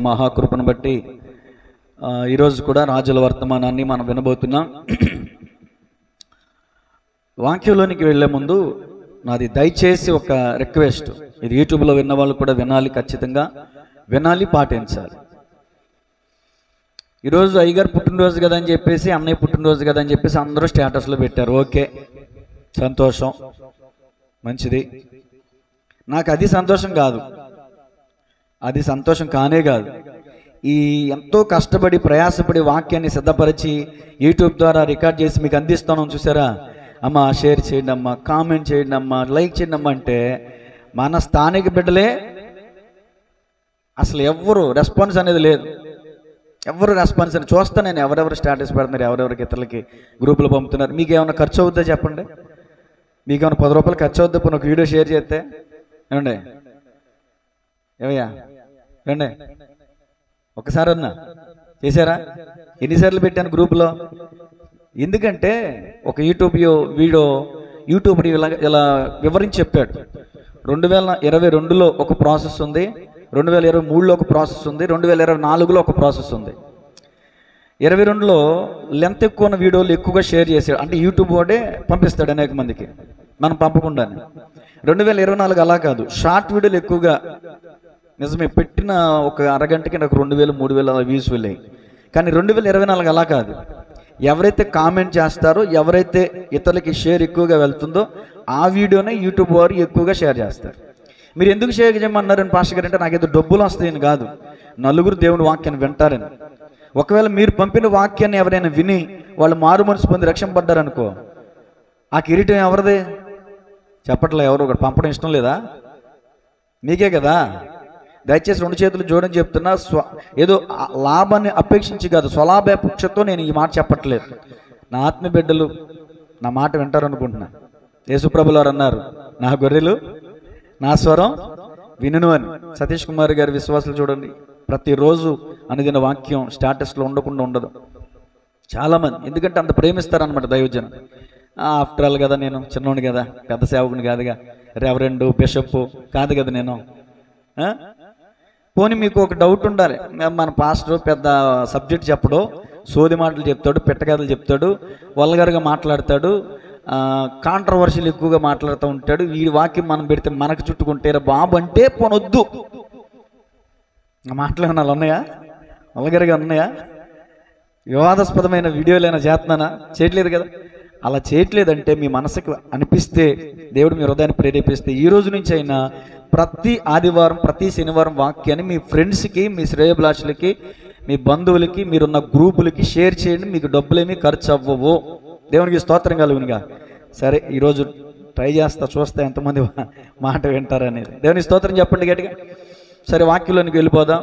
మహాకృపను బట్టి ఈరోజు కూడా రాజుల వర్తమానాన్ని మనం వినబోతున్నాం. వాక్యంలోనికి వెళ్ళే ముందు నాది దయచేసి ఒక రిక్వెస్ట్, ఇది యూట్యూబ్లో విన్న వాళ్ళు కూడా వినాలి, ఖచ్చితంగా వినాలి, పాటించాలి. ఈరోజు అయ్యగారు పుట్టినరోజు కదా అని చెప్పేసి, అన్నయ్య పుట్టినరోజు కదా అని చెప్పేసి అందరూ స్టేటస్లో పెట్టారు. ఓకే, సంతోషం, మంచిది. నాకు అది సంతోషం కాదు, అది సంతోషం కానే కాదు. ఈ ఎంతో కష్టపడి ప్రయాసపడి వాక్యాన్ని సిద్ధపరిచి యూట్యూబ్ ద్వారా రికార్డ్ చేసి మీకు అందిస్తాను చూసారా, అమ్మ షేర్ చేయండి అమ్మా, కామెంట్ చేయండి అమ్మా, లైక్ చేయండి అమ్మా అంటే మన స్థానిక బిడ్డలే అసలు ఎవ్వరు రెస్పాన్స్ అనేది లేదు. ఎవరు రెస్పాన్స్ అని చూస్తా నేను, ఎవరెవరు స్టేటస్ పెడుతున్నారు, ఎవరెవరికి ఇతరులకి గ్రూపులు పంపుతున్నారు. మీకు ఏమైనా ఖర్చు అవుద్దా చెప్పండి? మీకు ఏమైనా 10 రూపాయలు ఖర్చు అవుద్దా ఇప్పుడు ఒక వీడియో షేర్ చేస్తే? ఏమండి ఏమయ్యా, ఏమండి ఒకసారి అన్నా చేశారా? ఎన్నిసార్లు పెట్టాను గ్రూపులో? ఎందుకంటే ఒక యూట్యూబ్ ఇలా వివరించి చెప్పాడు. 2022లో ఒక ప్రాసెస్ ఉంది, 2023లో ఒక ప్రాసెస్ ఉంది, 2024లో ఒక ప్రాసెస్ ఉంది. 22లో లెంత్ ఎక్కువ ఉన్న వీడియోలు ఎక్కువగా షేర్ చేశాడు, అంటే యూట్యూబ్ వాడే పంపిస్తాడు అనేక మందికి, మనం పంపకుండానే. 2024 అలా కాదు, షార్ట్ వీడియోలు ఎక్కువగా, నిజమే, పెట్టిన ఒక అరగంటకి నాకు 2000, 3000 వ్యూస్ వెళ్ళాయి. కానీ 2024 అలా కాదు. ఎవరైతే కామెంట్ చేస్తారో, ఎవరైతే ఇతరులకి షేర్ ఎక్కువగా వెళ్తుందో ఆ వీడియోనే యూట్యూబ్ వారు ఎక్కువగా షేర్ చేస్తారు. మీరు ఎందుకు షేర్ చేయమన్నారని పాస్టర్ గారు అంటే, నాకేదో డబ్బులు వస్తాయని కాదు, నలుగురు దేవుని వాక్యాన్ని వింటారని. ఒకవేళ మీరు పంపిన వాక్యాన్ని ఎవరైనా విని వాళ్ళు మారు మనసు పొంది రక్షణ పడ్డారనుకో, ఆ కిరీటం ఎవరిదే? చెప్పట్లే, ఎవరు ఒకటి పంపడం ఇష్టం లేదా? మీకే కదా. దయచేసి 2 చేతులు జోడని చెప్తున్నా, ఏదో లాభాన్ని అపేక్షించి కాదు, స్వలాభాపేక్షతో నేను ఈ మాట చెప్పట్లేదు. నా ఆత్మ బిడ్డలు నా మాట వింటారు అనుకుంటున్నా. యేసుప్రభులు వారు అన్నారు, నా గొర్రెలు నా స్వరం వినును అని. సతీష్ కుమార్ గారి విశ్వాసాలు చూడండి, ప్రతిరోజు అనుదిన వాక్యం స్టేటస్లో ఉండకుండా ఉండదు చాలామంది. ఎందుకంటే అంత ప్రేమిస్తారనమాట దైవజనం. ఆఫ్టర్ ఆల్ కదా, నేను చిన్నోని కదా, పెద్ద సేవకుని కాదుగా, రెవరెండు బిషప్ కాదు కదా నేను. పోనీ మీకు ఒక డౌట్ ఉండాలి, మన పాస్టర్ పెద్ద సబ్జెక్ట్ చెప్పడు, సోది మాటలు చెప్తాడు, పిట్టకథలు చెప్తాడు, వల్గర్గా మాట్లాడతాడు, కాంట్రవర్షియల్ ఎక్కువగా మాట్లాడుతూ ఉంటాడు, వీడి వాక్యం మనం పెడితే మనకు చుట్టుకుంటారా బాబు అంటే పోనొద్దు. మాటలు ఏమన్నా ఉన్నాయా? వల్గర్గా ఉన్నాయా? వివాదాస్పదమైన వీడియోలైనా చేస్తున్నానా? చేయట్లేదు కదా. అలా చేయట్లేదంటే మీ మనసుకు అనిపిస్తే, దేవుడు మీ హృదయాన్ని ప్రేరేపిస్తే, ఈ రోజు నుంచి అయినా ప్రతి ఆదివారం, ప్రతి శనివారం వాక్యాన్ని మీ ఫ్రెండ్స్కి, మీ శ్రేయోభిలాషులకి, మీ బంధువులకి, మీరున్న గ్రూపులకి షేర్ చేయండి. మీకు డబ్బులేమీ ఖర్చు అవ్వవు. దేవునికి స్తోత్రం కలుగునుగా. సరే, ఈరోజు ట్రై చేస్తా, చూస్తా ఎంతమంది మాట వింటారనేది. దేవునికి స్తోత్రం చెప్పండి గట్టిగా. సరే, వాక్యంలోనికి వెళ్ళిపోదాం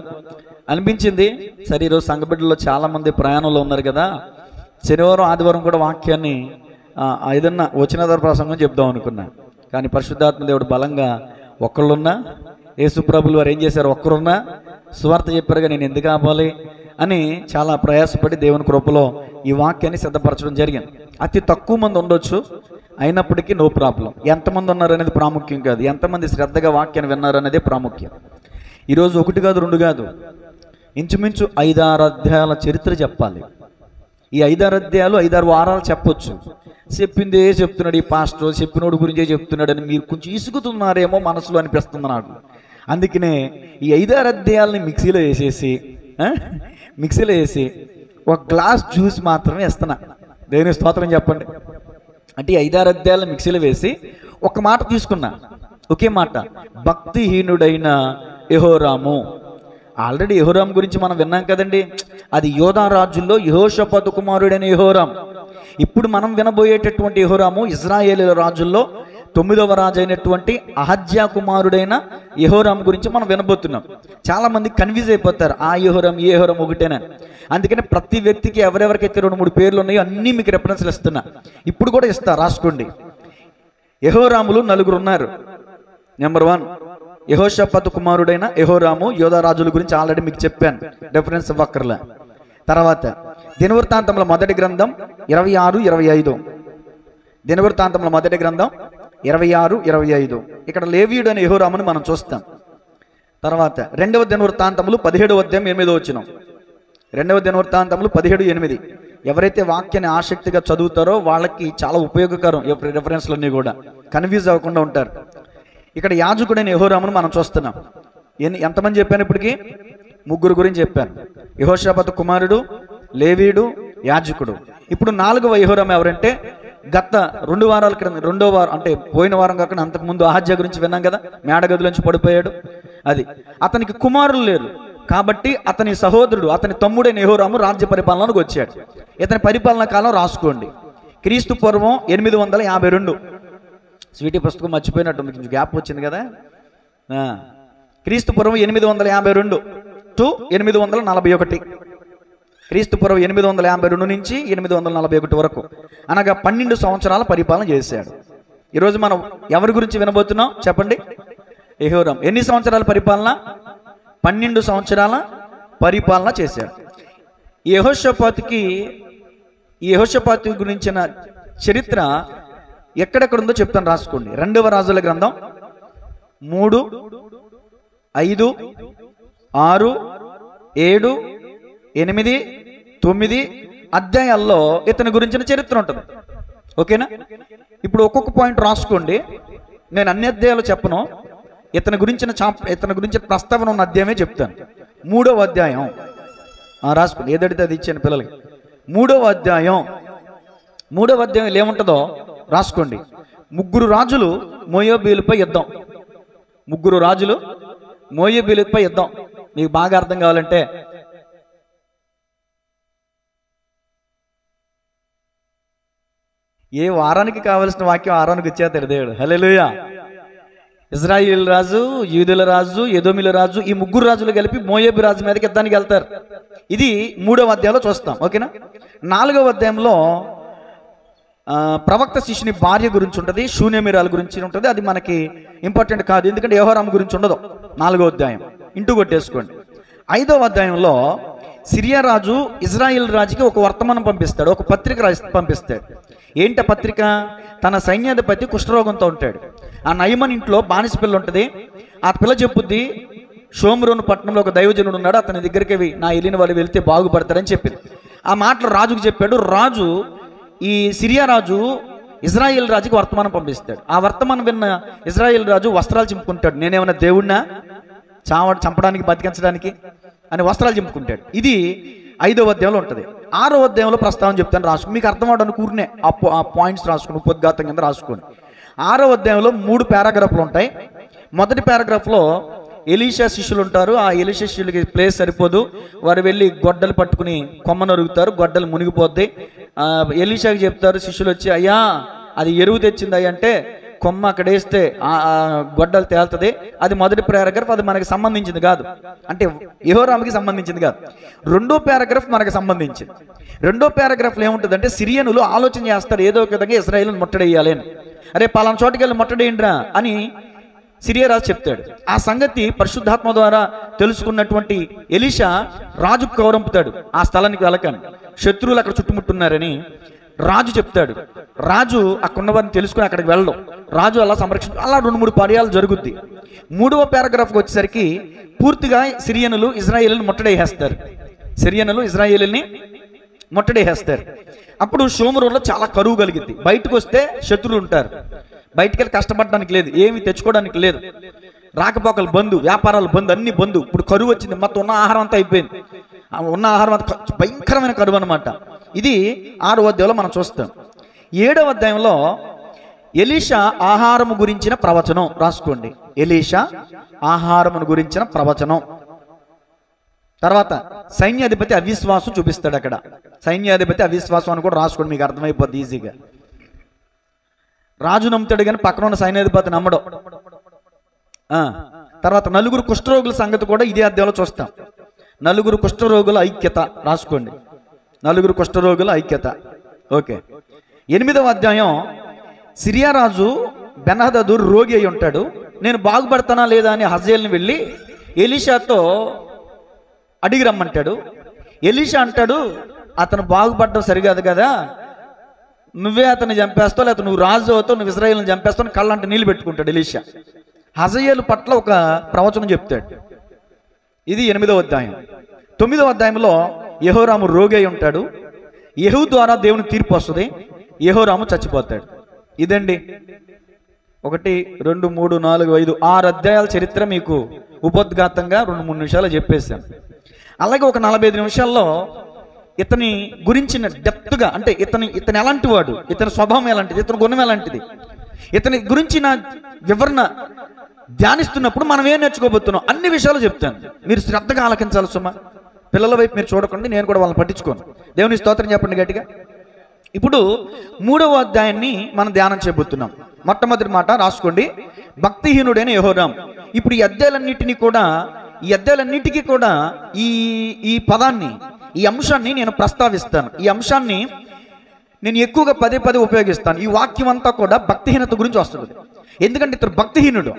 అనిపించింది. సరే, ఈరోజు సంఘబిడ్డల్లో చాలామంది ప్రయాణంలో ఉన్నారు కదా, శనివారం ఆదివారం కూడా వాక్యాన్ని ఏదన్నా వచ్చిన ప్రసంగం చెప్దాం అనుకున్నా. కానీ పరిశుద్ధాత్మ దేవుడు బలంగా, ఒక్కళ్ళున్నా యేసుప్రభులు వారు ఏం చేశారు, ఒక్కరున్నా సువార్త చెప్పారుగా, నేను ఎందుకు ఆపాలి అని చాలా ప్రయాసపడి దేవుని కృపలో ఈ వాక్యాన్ని సిద్ధపరచడం జరిగింది. అతి తక్కువ మంది ఉండొచ్చు, అయినప్పటికీ నో ప్రాబ్లం. ఎంతమంది ఉన్నారు అనేది ప్రాముఖ్యం కాదు, ఎంతమంది శ్రద్ధగా వాక్యాన్ని విన్నారు అనేది ప్రాముఖ్యం. ఈరోజు 1 కాదు 2 కాదు, ఇంచుమించు 5-6 అధ్యాయాల చరిత్ర చెప్పాలి. ఈ 5-6 అధ్యాయాలు 5-6 వారాలు చెప్పొచ్చు. చెప్పిందే చెప్తున్నాడు ఈ పాస్టర్, చెప్పినోడు గురించే చెప్తున్నాడు అని మీరు కొంచెం ఇసుకుతున్నారేమో మనసులో అనిపిస్తుంది నాకు. అందుకనే ఈ 5-6 అధ్యాయాలని మిక్సీలో వేసి ఒక గ్లాస్ జ్యూస్ మాత్రమే ఇస్తున్నా. దేవుని స్తోత్రం చెప్పండి. అంటే ఈ 5-6 అధ్యాయాలను మిక్సీలో వేసి ఒక మాట తీసుకున్నా, ఒకే మాట, భక్తిహీనుడైన యెహోరాము. ఆల్రెడీ యెహోరాము గురించి మనం విన్నాం కదండి. అది యోధా రాజుల్లో యెహోషాపాతు కుమారుడైన యెహోరాము. ఇప్పుడు మనం వినబోయేటటువంటి యెహోరాము ఇజ్రాయేలు రాజుల్లో 9వ రాజు అయినటువంటి అహజ్యా కుమారుడైన యెహోరాము గురించి మనం వినబోతున్నాం. చాలామంది కన్ఫ్యూజ్ అయిపోతారు, ఆ యెహోరాము ఈ యెహోరాము ఒకటేనా. అందుకని ప్రతి వ్యక్తికి ఎవరెవరికైతే 2-3 పేర్లు ఉన్నాయో అన్నీ మీకు రెఫరెన్స్లు ఇస్తున్నా, ఇప్పుడు కూడా ఇస్తా, రాసుకోండి. యెహోరాములు 4 ఉన్నారు. నెంబర్ 1 యెహోషాపాతు కుమారుడైన యెహోరాము. యోధా రాజుల గురించి ఆల్రెడీ మీకు చెప్పాను, రెఫరెన్స్ ఇవ్వక్కర్లే. తర్వాత దినవృత్తాంతముల మొదటి గ్రంథం 26-25. దినవృత్తాంతముల మొదటి గ్రంథం 26-25. ఇక్కడ లేవీయుడు అనే యెహోరాముని మనం చూస్తాం. తర్వాత 2వ దినవృత్తాంతములు 17వ అధ్యాయం 8వ వచనం. 2వ దినవృత్తాంతములు 17:8. ఎవరైతే వాక్యాన్ని ఆసక్తిగా చదువుతారో వాళ్ళకి చాలా ఉపయోగకరం. రెఫరెన్స్లన్నీ కూడా కన్ఫ్యూజ్ అవ్వకుండా ఉంటారు. ఇక్కడ యాజకుడైన యెహోరామును మనం చూస్తున్నాం. ఎంతమంది చెప్పాను ఇప్పటికీ? 3 గురించి చెప్పాను. యెహోషాపాతు కుమారుడు, లేవీయుడు, యాజకుడు. ఇప్పుడు 4వ యెహోరాము ఎవరంటే, గత 2 వారాల క్రితం, 2వ వారం అంటే పోయిన వారం కాకుండా అంతకుముందు అహజ్యా గురించి విన్నాం కదా, మేడగదిలోంచి పడిపోయాడు. అది అతనికి కుమారులు లేరు కాబట్టి అతని సహోదరుడు, అతని తమ్ముడైన యెహోరాము రాజ్య పరిపాలనకు వచ్చాడు. ఇతని పరిపాలన కాలం రాసుకోండి, క్రీస్తు పూర్వం 852. స్వీటీ పుస్తకం మర్చిపోయినట్టు కొంచెం గ్యాప్ వచ్చింది కదా. క్రీస్తు పూర్వం 852 టు 841. క్రీస్తు పూర్వం 852 నుంచి 841 వరకు, అనగా 12 సంవత్సరాల పరిపాలన చేశాడు. ఈరోజు మనం ఎవరి గురించి వినబోతున్నాం చెప్పండి? యెహోరాము. ఎన్ని సంవత్సరాల పరిపాలన? 12 సంవత్సరాల పరిపాలన చేశాడు. ఈ యెహోషాపాతు గురించిన చరిత్ర ఎక్కడెక్కడ ఉందో చెప్తాను, రాసుకోండి. 2వ రాజుల గ్రంథం 3, 5, 6, 7, 8, 9 అధ్యాయాల్లో ఇతని గురించిన చరిత్ర ఉంటుంది. ఓకేనా? ఇప్పుడు ఒక్కొక్క పాయింట్ రాసుకోండి. నేను అన్ని అధ్యాయాలు చెప్పను, ఇతని గురించిన ప్రస్తావన ఉన్న అధ్యాయమే చెప్తాను. 3వ అధ్యాయం రాసుకోండి. ఏదడితే అది ఇచ్చాను పిల్లలకి. 3వ అధ్యాయం ఏముంటుందో రాసుకోండి. 3 రాజులు మోయాబీయులపై యుద్ధం. 3 రాజులు మోయాబీయులపై యుద్ధం. మీకు బాగా అర్థం కావాలంటే ఏ వారానికి కావలసిన వాక్యం వారానికి వచ్చేస్తాడు దేవుడు. హల్లెలూయా. ఇజ్రాయిల్ రాజు, యూదుల రాజు, ఎదోమిల రాజు, ఈ 3 రాజులు కలిపి మోయాబు రాజు మీదకి యుద్ధానికి వెళ్తారు. ఇది 3వ అధ్యాయంలో చూస్తాం. ఓకేనా? 4వ అధ్యాయంలో ప్రవక్త శిష్యుని భార్య గురించి ఉంటుంది, శూన్యమిరాల గురించి ఉంటుంది. అది మనకి ఇంపార్టెంట్ కాదు, ఎందుకంటే యెహోరాము గురించి ఉండదు. 4వ అధ్యాయం ఇంటూ కొట్టేసుకోండి. 5వ అధ్యాయంలో సిరియా రాజు ఇజ్రాయిల్ రాజుకి ఒక వర్తమానం పంపిస్తాడు, ఒక పత్రిక పంపిస్తాడు. ఏంటి పత్రిక? తన సైన్యాధిపతి కుష్ఠరోగంతో ఉంటాడు. ఆ నయమన్ ఇంట్లో బానిస పిల్ల ఉంటుంది. ఆ పిల్ల చెప్పుద్ది, షోమ్రోను పట్టణంలో ఒక దైవజనుడు ఉన్నాడు, అతని దగ్గరికి నా వెళ్ళిన వాళ్ళు వెళ్తే బాగుపడతారని చెప్పింది. ఆ మాటలు రాజుకు చెప్పాడు. రాజు, ఈ సిరియా రాజు ఇజ్రాయిల్ రాజుకి వర్తమానం పంపిస్తాడు. ఆ వర్తమానం విన్న ఇజ్రాయిల్ రాజు వస్త్రాలు చింపుకుంటాడు. నేనేమన్నా దేవుడినా చంపడానికి బతికించడానికి అని వస్త్రాలు చింపుకుంటాడు. ఇది 5వ అధ్యాయంలో ఉంటుంది. 6వ అధ్యాయంలో ప్రస్తావన చెప్తాను, రాసుకుని మీకు అర్థం అవడానికి కూరినే ఆ పాయింట్స్ రాసుకుని ఉపద్ఘాతం కింద రాసుకోండి. 6వ అధ్యాయంలో 3 పారాగ్రాఫ్లు ఉంటాయి. మొదటి పారాగ్రాఫ్లో ఎలీషా శిష్యులు ఉంటారు. ఆ ఎలీషా శిష్యులకి ప్లేస్ సరిపోదు, వారు వెళ్ళి గొడ్డలు పట్టుకుని కొమ్మను అరుగుతారు, గొడ్డలు మునిగిపోద్ది. ఎలీషాకి చెప్తారు శిష్యులు వచ్చి, అయ్యా అది ఎరువు తెచ్చింది అంటే కొమ్మ అక్కడ వేస్తే గొడ్డలు తేలుతుంది. అది మొదటి పారాగ్రాఫ్, అది మనకి సంబంధించింది కాదు, అంటే యెహోరాముకి సంబంధించింది కాదు. 2వ పారాగ్రాఫ్ మనకు సంబంధించింది. 2వ పారాగ్రాఫ్లో ఏముంటుందంటే, సిరియనులు ఆలోచన చేస్తారు ఏదో ఒక విధంగా ఇజ్రాయిల్ని ముట్టడేయాలి అని. అరే పలానా చోటుకి వెళ్ళి ముట్టడేయండిరా అని సిరియా రాజు చెప్తాడు. ఆ సంగతి పరిశుద్ధాత్మ ద్వారా తెలుసుకున్నటువంటి ఎలీషా రాజుకు కౌరంపుతాడు, ఆ స్థలానికి వెళ్ళకండి, శత్రువులు అక్కడ చుట్టుముట్టున్నారని రాజు చెప్తాడు. రాజు అక్కడున్న వారిని తెలుసుకుని అక్కడికి వెళ్ళడం, రాజు అలా అలా 2-3 పర్యాలు జరుగుద్ది. 3వ పారాగ్రాఫ్కి వచ్చేసరికి పూర్తిగా సిరియనులు ఇజ్రాయేలుని ముట్టడేసేస్తారు. అప్పుడు షోమ్రోన్లో చాలా కరువు కలిగింది. బయటకు వస్తే శత్రువులు ఉంటారు, బయటికి వెళ్ళి కష్టపడడానికి లేదు, ఏమి తెచ్చుకోవడానికి లేదు, రాకపోకలు బంధు, వ్యాపారాలు బంధు, అన్ని బంధు. ఇప్పుడు కరువు వచ్చింది, మొత్తం ఉన్న ఆహారం అంతా అయిపోయింది. ఉన్న ఆహారం అంతా భయంకరమైన కరువు అనమాట. ఇది 6వ అధ్యాయంలో మనం చూస్తాం. 7వ అధ్యాయంలో ఎలీషా ఆహారము గురించిన ప్రవచనం రాసుకోండి. ఎలీషా ఆహారమును గురించిన ప్రవచనం. తర్వాత సైన్యాధిపతి అవిశ్వాసం చూపిస్తాడు. అక్కడ సైన్యాధిపతి అవిశ్వాసం అని కూడా రాసుకోండి, మీకు అర్థమైపోద్ది ఈజీగా. రాజు నమ్ముతాడు కానీ పక్కన ఉన్న సైన్యాధిపతి నమ్మడం. తర్వాత 4 కుష్ఠరోగుల సంగతి కూడా ఇదే అధ్యాయంలో చూస్తాం. 4 కుష్ఠరోగుల ఐక్యత రాసుకోండి. 4 కుష్ఠరోగుల ఐక్యత. ఓకే. 8వ అధ్యాయం సిరియా రాజు బెన్హదదు రోగి అయి ఉంటాడు. నేను బాగుపడతానా లేదా అని హజేల్ని వెళ్ళి ఎలీషాతో అడిగి రమ్మంటాడు. ఎలీషా అంటాడు, అతను బాగుపడడం సరికాదు కదా, నువ్వే అతన్ని చంపేస్తావు, లేకపోతే నువ్వు రాజు అవుతావు, నువ్వు ఇజ్రాయేల్ని చంపేస్తావు, కళ్ళంటే నీళ్ళు పెట్టుకుంటాడు ఎలీషా. హజయేలు పట్ల ఒక ప్రవచనం చెప్తాడు. ఇది 8వ అధ్యాయం. 9వ అధ్యాయంలో యెహోరాము రోగి అయి ఉంటాడు. యెహూ ద్వారా దేవుని తీర్పు వస్తుంది. యెహోరాము చచ్చిపోతాడు. ఇదండి 1, 2, 3, 4, 5, 6 అధ్యాయాల చరిత్ర మీకు ఉపోద్ఘాతంగా 2-3 నిమిషాలు చెప్పేశాను. అలాగే ఒక 45 నిమిషాల్లో ఇతని గురించిన డెప్త్గా, అంటే ఇతను ఎలాంటి వాడు, ఇతని స్వభావం ఎలాంటిది, ఇతని గుణం ఎలాంటిది, ఇతని గురించిన వివరణ ధ్యానిస్తున్నప్పుడు మనం ఏం నేర్చుకోబోతున్నాం అన్ని విషయాలు చెప్తాను. మీరు శ్రద్ధగా ఆలకించాలి సుమా. పిల్లల వైపు మీరు చూడకండి, నేను కూడా వాళ్ళని పట్టించుకోను. దేవుని స్తోత్రం చెప్పండి గట్టిగా. ఇప్పుడు 3వ అధ్యాయాన్ని మనం ధ్యానం చేయబోతున్నాం. మొట్టమొదటి మాట రాసుకోండి, భక్తిహీనుడైన యెహోరాము. ఇప్పుడు ఈ అధ్యాయాలన్నిటికీ కూడా ఈ పదాన్ని, ఈ అంశాన్ని నేను ప్రస్తావిస్తాను. ఈ అంశాన్ని నేను ఎక్కువగా పదే ఉపయోగిస్తాను. ఈ వాక్యం అంతా కూడా భక్తిహీనత గురించి వస్తుంది. ఎందుకంటే ఇతను భక్తిహీనుడు.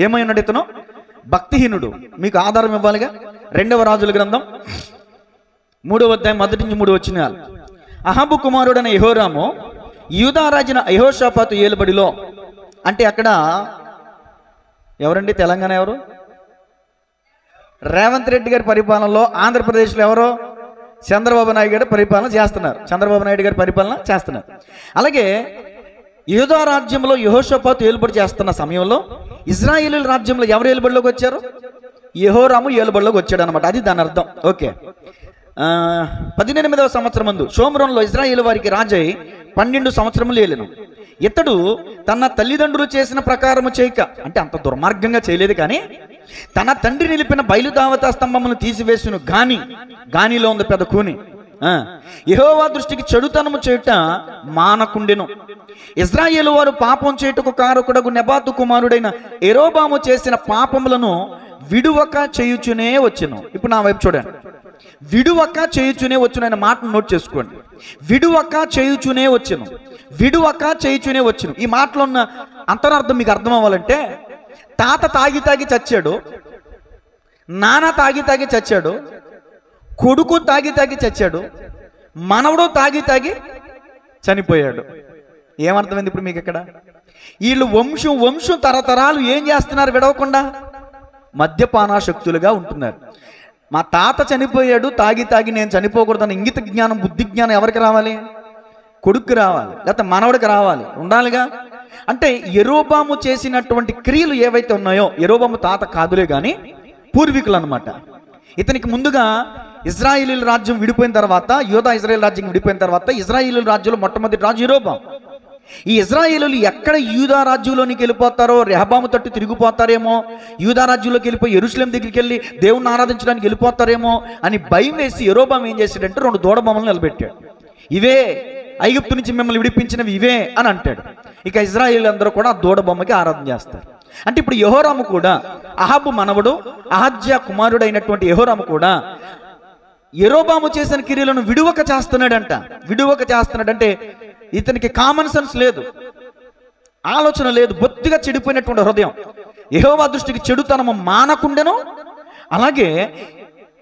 ఏమై ఉన్నాడు ఇతను? భక్తిహీనుడు. మీకు ఆధారం ఇవ్వాలిగా. 2వ రాజుల గ్రంథం 3వ అధ్యాయం 1-3 వచనాలు. అహాబు కుమారుడైన యెహోరాము యూదా రాజైన యెహోషాపాతు ఏలుబడిలో, అంటే అక్కడ ఎవరండి? తెలంగాణ ఎవరు? రేవంత్ రెడ్డి గారి పరిపాలనలో. ఆంధ్రప్రదేశ్లో ఎవరో? చంద్రబాబు నాయుడు గారి పరిపాలన చేస్తున్నారు. అలాగే యూదా రాజ్యంలో యెహోషాపాతు ఏలుబడి చేస్తున్న సమయంలో ఇజ్రాయేలీల రాజ్యంలో ఎవరు ఏలుబడిలోకి వచ్చారు? యెహోరాము ఏలుబడిలోకి వచ్చాడు అనమాట. అది దాని అర్థం. ఓకే. 18వ సంవత్సరం ముందు షోమ్రోన్లో ఇజ్రాయేలు వారికి రాజై 12 సంవత్సరములు ఏలిను. ఇతడు తన తల్లిదండ్రులు చేసిన ప్రకారము చేయక, అంటే అంత దుర్మార్గంగా చేయలేదు, కానీ తన తండ్రి నిలిపిన బయలుదేవతా స్తంభమును తీసివేసును. గానిలో ఉంది పెద్ద కూని. యెహోవా దృష్టికి చెడుతనము చేయుట మానకుండెను. ఇజ్రాయేలు వారు పాపం చేయుటకు కారకుడగు నెబాతు కుమారుడైన యెరోబాము చేసిన పాపములను విడువక చేయుచునే వచ్చెను. ఇప్పుడు నా వైపు చూడండి. విడువక చేయుచునే వచ్చును అనే మాటను నోట్ చేసుకోండి. విడువక చేయుచునే వచ్చును. ఈ మాటలో ఉన్న అంతరార్థం మీకు అర్థం అవ్వాలంటే, తాత తాగి చచ్చాడు, నాన్న తాగి చచ్చాడు, కొడుకు తాగి చచ్చాడు, మనవడు తాగి చనిపోయాడు. ఏమర్థమైంది ఇప్పుడు మీకు ఇక్కడ? వీళ్ళు వంశం తరతరాలు ఏం చేస్తున్నారు? విడవకుండా మద్యపానాశక్తులుగా ఉంటున్నారు. మా తాత చనిపోయాడు తాగి నేను చనిపోకూడదని ఇంగిత జ్ఞానం, బుద్ధి జ్ఞానం ఎవరికి రావాలి? కొడుకు రావాలి, లేకపోతే మనవడికి రావాలి, ఉండాలిగా. అంటే యెరోబాము చేసినటువంటి క్రియలు ఏవైతే ఉన్నాయో, యెరోబాము తాత కాదులే కానీ పూర్వీకులు అనమాట. ఇతనికి ముందుగా ఇజ్రాయేలీల రాజ్యం విడిపోయిన తర్వాత, యూదా ఇజ్రాయేల్ రాజ్యం విడిపోయిన తర్వాత ఇజ్రాయేలీల రాజ్యంలో మొట్టమొదటి రాజు యెరోబాము. ఈ ఇజ్రాయేలీలు ఎక్కడ యూదా రాజ్యంలోనికి వెళ్ళిపోతారో, రెహబాము తట్టు తిరిగిపోతారేమో, యూదా రాజ్యంలోకి వెళ్ళిపోయి యెరూషలేం దగ్గరికి వెళ్ళి దేవుణ్ణి ఆరాధించడానికి వెళ్ళిపోతారేమో అని భయం వేసి యెరోబాము ఏం చేశాడంటే 2 దూడబొమ్మలను నిలబెట్టాడు. ఇవే ఐగుప్తు నుంచి మిమ్మల్ని విడిపించినవి ఇవే అని అంటాడు. ఇక ఇజ్రాయేల్ అందరూ కూడా ఆ దూడబొమ్మకి ఆరాధన చేస్తారు. అంటే ఇప్పుడు యెహోరాము కూడా, అహాబు మనవడు అహజ్యా కుమారుడైనటువంటి యెహోరాము కూడా యెరోబాము చేసిన క్రియలను విడువక చేస్తున్నాడంటే ఇతనికి కామన్ సెన్స్ లేదు, ఆలోచన లేదు, బొత్తిగా చెడిపోయినటువంటి హృదయం. యెహోవా దృష్టికి చెడుతనము మానకుండెను. అలాగే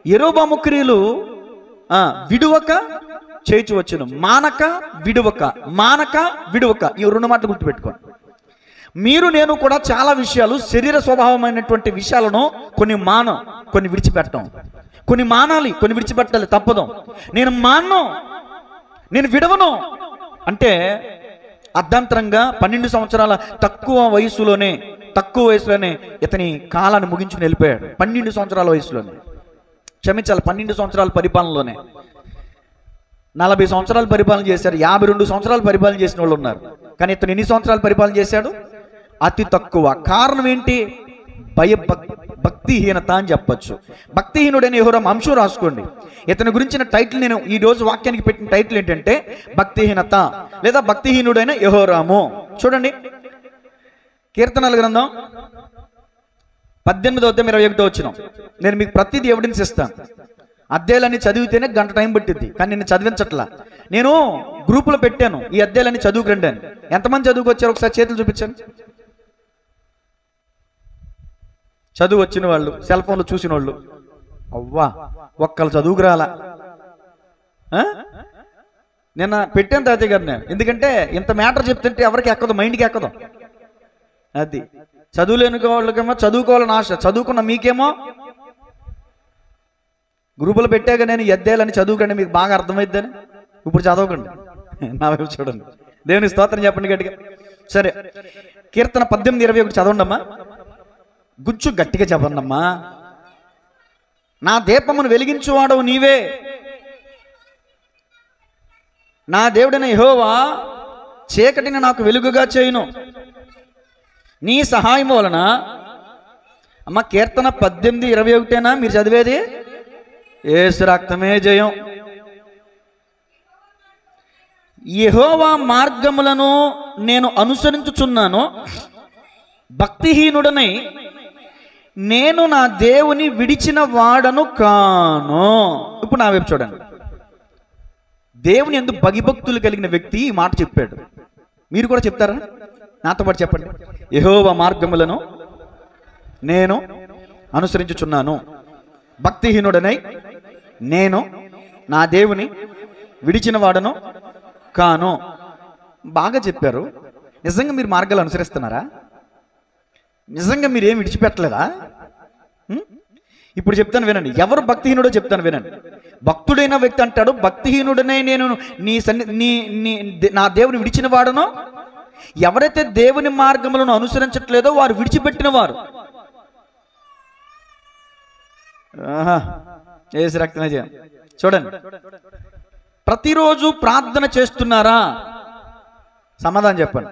యెరోబాము క్రియలు విడువక చేయించు వచ్చును. మానక విడువక ఈ 2 మాటలు గుర్తుపెట్టుకోండి. మీరు నేను కూడా చాలా విషయాలు, శరీర స్వభావమైనటువంటి విషయాలను కొన్ని విడిచిపెట్టం. కొన్ని మానాలి, కొన్ని విడిచిపెట్టాలి, తప్పదు. నేను విడవను అంటే అర్ధాంతరంగా 12 సంవత్సరాల తక్కువ వయసులోనే ఇతని కాలాన్ని ముగించుకుని వెళ్ళిపోయాడు. 12 సంవత్సరాల వయసులోనే, క్షమించాలి, 12 సంవత్సరాల పరిపాలనలోనే. 40 సంవత్సరాలు పరిపాలన చేశారు, 52 సంవత్సరాలు పరిపాలన చేసిన వాళ్ళు ఉన్నారు. కానీ ఇతను ఎన్ని సంవత్సరాలు పరిపాలన చేశాడు? అతి తక్కువ. కారణం ఏంటి? భక్తిహీనత అని చెప్పచ్చు. భక్తిహీనుడైన యెహోరాము అంశం రాసుకోండి. ఇతని గురించిన టైటిల్, నేను ఈ రోజు వాక్యానికి పెట్టిన టైటిల్ ఏంటంటే భక్తిహీనత లేదా భక్తిహీనుడైన యెహోరాము. చూడండి, కీర్తనల గ్రంథం 18:21. నేను మీకు ప్రతిదీ ఎవిడెన్స్ ఇస్తాను. అధ్యాయాలన్నీ చదివితేనే గంట టైం పట్టింది, కానీ నేను చదివించట్లా. నేను గ్రూపులో పెట్టాను, ఈ అధ్యాయాలన్నీ చదువుకురండి అని. ఎంతమంది చదువుకొచ్చారు? ఒకసారి చేతులు చూపించాను. చదువు వచ్చిన వాళ్ళు, సెల్ ఫోన్లో చూసిన వాళ్ళు. అవ్వా, ఒక్కళ్ళు చదువుకు రాలా. నిన్న పెట్టాను తాతయ్య గారు నేను, ఎందుకంటే ఇంత మ్యాటర్ చెప్తుంటే ఎవరికి ఎక్కదు, మైండ్కి ఎక్కదు. అది చదువులేని వాళ్ళకేమో చదువుకోవాలని ఆశ, చదువుకున్న మీకేమో గ్రూపులు పెట్టాక నేను ఎద్దేయాలని చదువుకండి, మీకు బాగా అర్థమైద్దని. ఇప్పుడు చదవకండి, నా వైపు చూడండి. దేవుని స్తోత్రం చెప్పండి గట్టిగా. సరే, కీర్తన 18:21 చదవండి అమ్మా. గుచ్చు గట్టిగా చెప్పండి అమ్మా. నా దీపమును వెలిగించువాడవు నీవే, నా దేవుడైన యెహోవా చీకటిని నాకు వెలుగుగా చేయును. నీ సహాయం వలన. అమ్మ, కీర్తన 18:21 మీరు చదివేది? యేసు రక్తమే జయం. యెహోవా మార్గములను నేను అనుసరించుచున్నాను, భక్తిహీనుడనై నేను నా దేవుని విడిచిన వాడను కాను. ఇప్పుడు నా వైపు చూడండి. దేవుని యందు భయభక్తులు కలిగిన వ్యక్తి ఈ మాట చెప్పాడు. మీరు కూడా చెప్తారా? నాతో పాటు చెప్పండి. యెహోవా మార్గములను నేను అనుసరించుచున్నాను, భక్తిహీనుడనై నేను నా దేవుని విడిచిన వాడను కాను. బాగా చెప్పారు. నిజంగా మీరు మార్గాలు అనుసరిస్తున్నారా? నిజంగా మీరేం విడిచిపెట్టలేదా? ఇప్పుడు వినండి, ఎవరు భక్తిహీనుడో చెప్తాను వినండి. భక్తుడైన వ్యక్తి అంటాడు, భక్తిహీనుడనే నేను నా దేవుని విడిచిన వాడను. ఎవరైతే దేవుని మార్గములను అనుసరించట్లేదో వారు విడిచిపెట్టిన వారు. యేసు రక్తమే జయం. చూడండి, ప్రతిరోజు ప్రార్థన చేస్తున్నారా? సమాధానం చెప్పండి.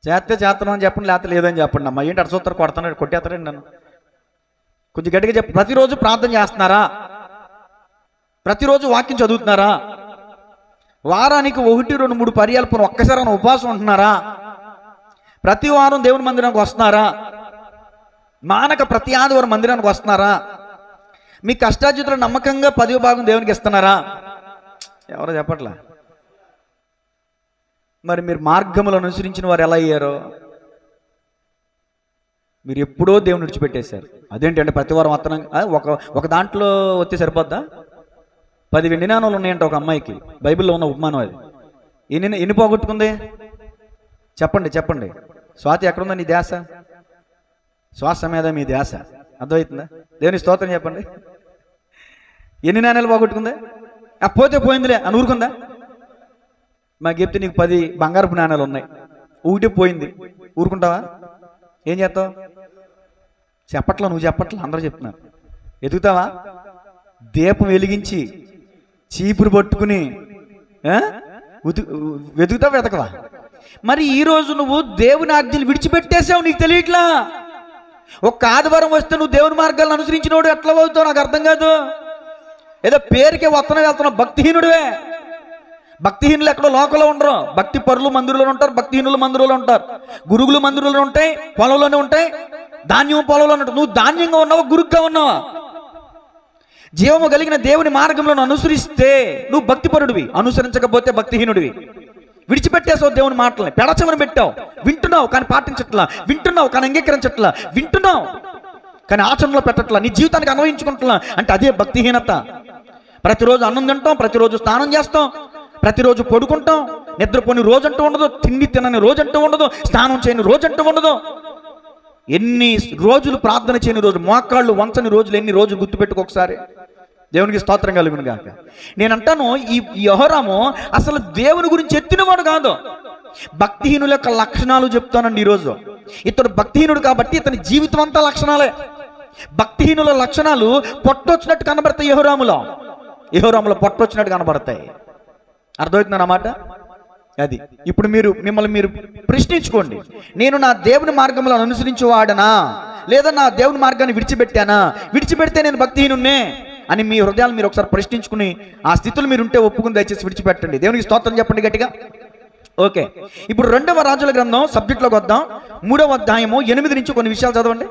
చేస్తున్నాం అని చెప్పండి, లేకపోతే లేదని చెప్పండి. అమ్మా ఏంటి అరసూత్తారు, కొడతాను, కొట్టేస్తారండి నన్ను. కొంచెం గట్టిగా చెప్పు. ప్రతిరోజు ప్రార్థన చేస్తున్నారా? ప్రతిరోజు వాక్యం చదువుతున్నారా? వారానికి 1, 2, 3 పర్యాలు ఒక్కసారి ఉపవాసం ఉంటున్నారా? ప్రతి వారం దేవుని మందిరానికి వస్తున్నారా? మానక ప్రతి ఆదివారం మందిరానికి వస్తున్నారా? మీ కష్టార్జితులు నమ్మకంగా 10వ భాగం దేవునికి ఇస్తున్నారా? ఎవరో చెప్పట్లా. మరి మీరు మార్గములను అనుసరించిన వారు ఎలా అయ్యారో? మీరు ఎప్పుడో దేవుని విడిచిపెట్టేశారు. అదేంటంటే ప్రతి వారం వస్తున్నాం, ఒక దాంట్లో వస్తే సరిపోద్దా? 10 వెండి నాణాలు ఉన్నాయంట ఒక అమ్మాయికి. బైబిల్లో ఉన్న ఉపమానం అది. ఎన్ని పోగొట్టుకుంది చెప్పండి. స్వాతి ఎక్కడుందా నీ ధ్యాస? శ్వాస మీద మీ ధ్యాస. అర్థమవుతుందా? దేవుని స్తోత్రం చెప్పండి. ఎన్ని నాణ్యాలు పోగొట్టుకుందా? పోతే పోయిందిలే అని ఊరుకుందా? మాకు చెప్తే నీకు 10 బంగారపు నాణ్యాలు ఉన్నాయి, ఒకటి పోయింది, ఊరుకుంటావా? ఏం చేస్తావు? చెప్పట్లా, నువ్వు చెప్పట్లా, అందరూ చెప్తున్నారు. ఎదుగుతావా? దీపం వెలిగించి చీపురు పట్టుకుని వెతుకుతావా? మరి ఈరోజు నువ్వు దేవుని ఆజ్ఞలు విడిచిపెట్టేసావు, నీకు తెలియట్లా. ఒక్క ఆదివారం వస్తే నువ్వు దేవుని మార్గాలను అనుసరించినోడు ఎట్లా అవుతావు నాకు అర్థం కాదు. ఏదో పేరుకే వెళ్తున్నావు, భక్తిహీనుడివే. భక్తిహీనులు ఎక్కడో లోకంలో ఉండరు. భక్తి పరులు మందిరంలో ఉంటారు, భక్తిహీనులు మందిరంలో ఉంటారు. గురుగులు మందిరంలో ఉంటాయి, పొలంలోనే ఉంటాయి. ధాన్యం పొలంలో ఉంటాయి. నువ్వు ధాన్యంగా ఉన్నావా, గురుగ్గా ఉన్నావా? జీవము కలిగిన దేవుని మార్గంలో అనుసరిస్తే నువ్వు భక్తిపరుడివి, అనుసరించకపోతే భక్తిహీనుడివి. విడిచిపెట్టేసావు దేవుని మాటల్ని, పెడచమని పెట్టావు. వింటున్నావు కానీ పాటించట్లా, వింటున్నావు కానీ అంగీకరించట్లా, వింటున్నావు కానీ ఆచరణలో పెట్టట్లా, నీ జీవితానికి అన్వయించుకుంటున్నా అంటే అదే భక్తిహీనత. ప్రతిరోజు అన్నం తింటాం, ప్రతిరోజు స్నానం చేస్తాం, ప్రతిరోజు పడుకుంటాం, నిద్రపోని రోజంటూ ఉండదు, తిండి తినని రోజంటూ ఉండదు, స్నానం చేయని రోజంటూ ఉండదు. ఎన్ని రోజులు ప్రార్థన చేయని రోజు, మోకాళ్ళు వంచని రోజులు ఎన్ని రోజులు గుర్తుపెట్టుకో ఒకసారి. దేవునికి స్తోత్రం కలుగును గాక. నేను అంటాను, ఈ యెహోరాము అసలు దేవుని గురించి ఎత్తినవాడు కాదు. భక్తిహీనుల యొక్క లక్షణాలు చెప్తానండి ఈరోజు. ఇతడు భక్తిహీనుడు కాబట్టి ఇతని జీవితం అంతా లక్షణాలే. భక్తిహీనుల లక్షణాలు పొట్టొచ్చినట్టు కనబడతాయి. యెహోరాములో పొట్టొచ్చినట్టు కనబడతాయి. అర్థమవుతుంది అన్నమాట. అది ఇప్పుడు మిమ్మల్ని మీరు ప్రశ్నించుకోండి. నేను నా దేవుని మార్గంలో అనుసరించేవాడనా, లేదా నా దేవుని మార్గాన్ని విడిచిపెట్టానా? విడిచిపెడితే నేను భక్తిహీనున్నే అని మీ హృదయాలు మీరు ఒకసారి ప్రశ్నించుకుని ఆ స్థితులు మీరు ఉంటే ఒప్పుకుని దయచేసి విడిచిపెట్టండి. దేవునికి స్తోత్రం చెప్పండి గట్టిగా. ఓకే, ఇప్పుడు 2వ రాజుల గ్రంథం సబ్జెక్ట్లోకి వద్దాం. 3వ అధ్యాయము 8 నుంచి కొన్ని విషయాలు చదవండి.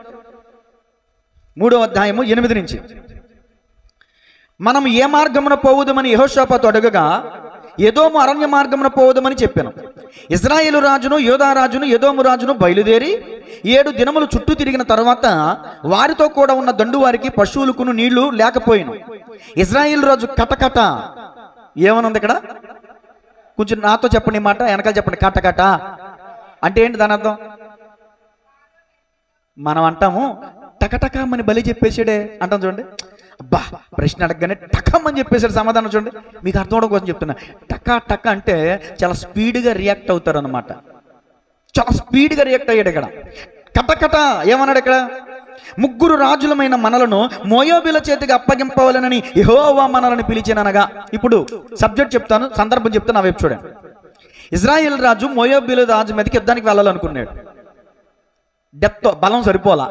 3వ అధ్యాయము 8 నుంచి. మనం ఏ మార్గమున పోవుదమని యెహోషాపాతు అడగగా, ఎదోము అరణ్య మార్గమున పోవదమని చెప్పాను. ఇజ్రాయేలు రాజును యోధా రాజును ఎదోము రాజును బయలుదేరి 7 దినములు చుట్టూ తిరిగిన తర్వాత వారితో కూడా ఉన్న దండు వారికి పశువులకును నీళ్లు లేకపోయిను. ఇజ్రాయేలు రాజు కటకట. ఏమనుంది ఇక్కడ? కొంచెం నాతో చెప్పండి మాట, వెనకాల చెప్పండి. కటకట అంటే ఏంటి దాని అర్థం? మనం అంటాము టకటక మని బలి చెప్పేసాడే అంటాం చూడండి. అబ్బా, ప్రశ్న అడగగానే టకమ్మని చెప్పేశాడు సమాధానం. చూడండి, మీకు అర్థం అవడం కోసం చెప్తున్నా. టక అంటే చాలా స్పీడ్గా రియాక్ట్ అవుతారు అనమాట. చాలా స్పీడ్గా రియాక్ట్ అయ్యాడు ఇక్కడ. కట ఏమన్నాడు ఇక్కడ? ముగ్గురు రాజులమైన మనలను మోయాబీల చేతికి అప్పగింపవాలనని యెహోవా మనలను పిలిచిననగా. ఇప్పుడు సబ్జెక్ట్ చెప్తాను, సందర్భం చెప్తాను, ఆ వైపు చూడండి. ఇజ్రాయేల్ రాజు మోయాబీల రాజు మీదకి యుద్ధానికి వెళ్ళాలనుకున్నాడు. డెప్త్ బలం సరిపోలా,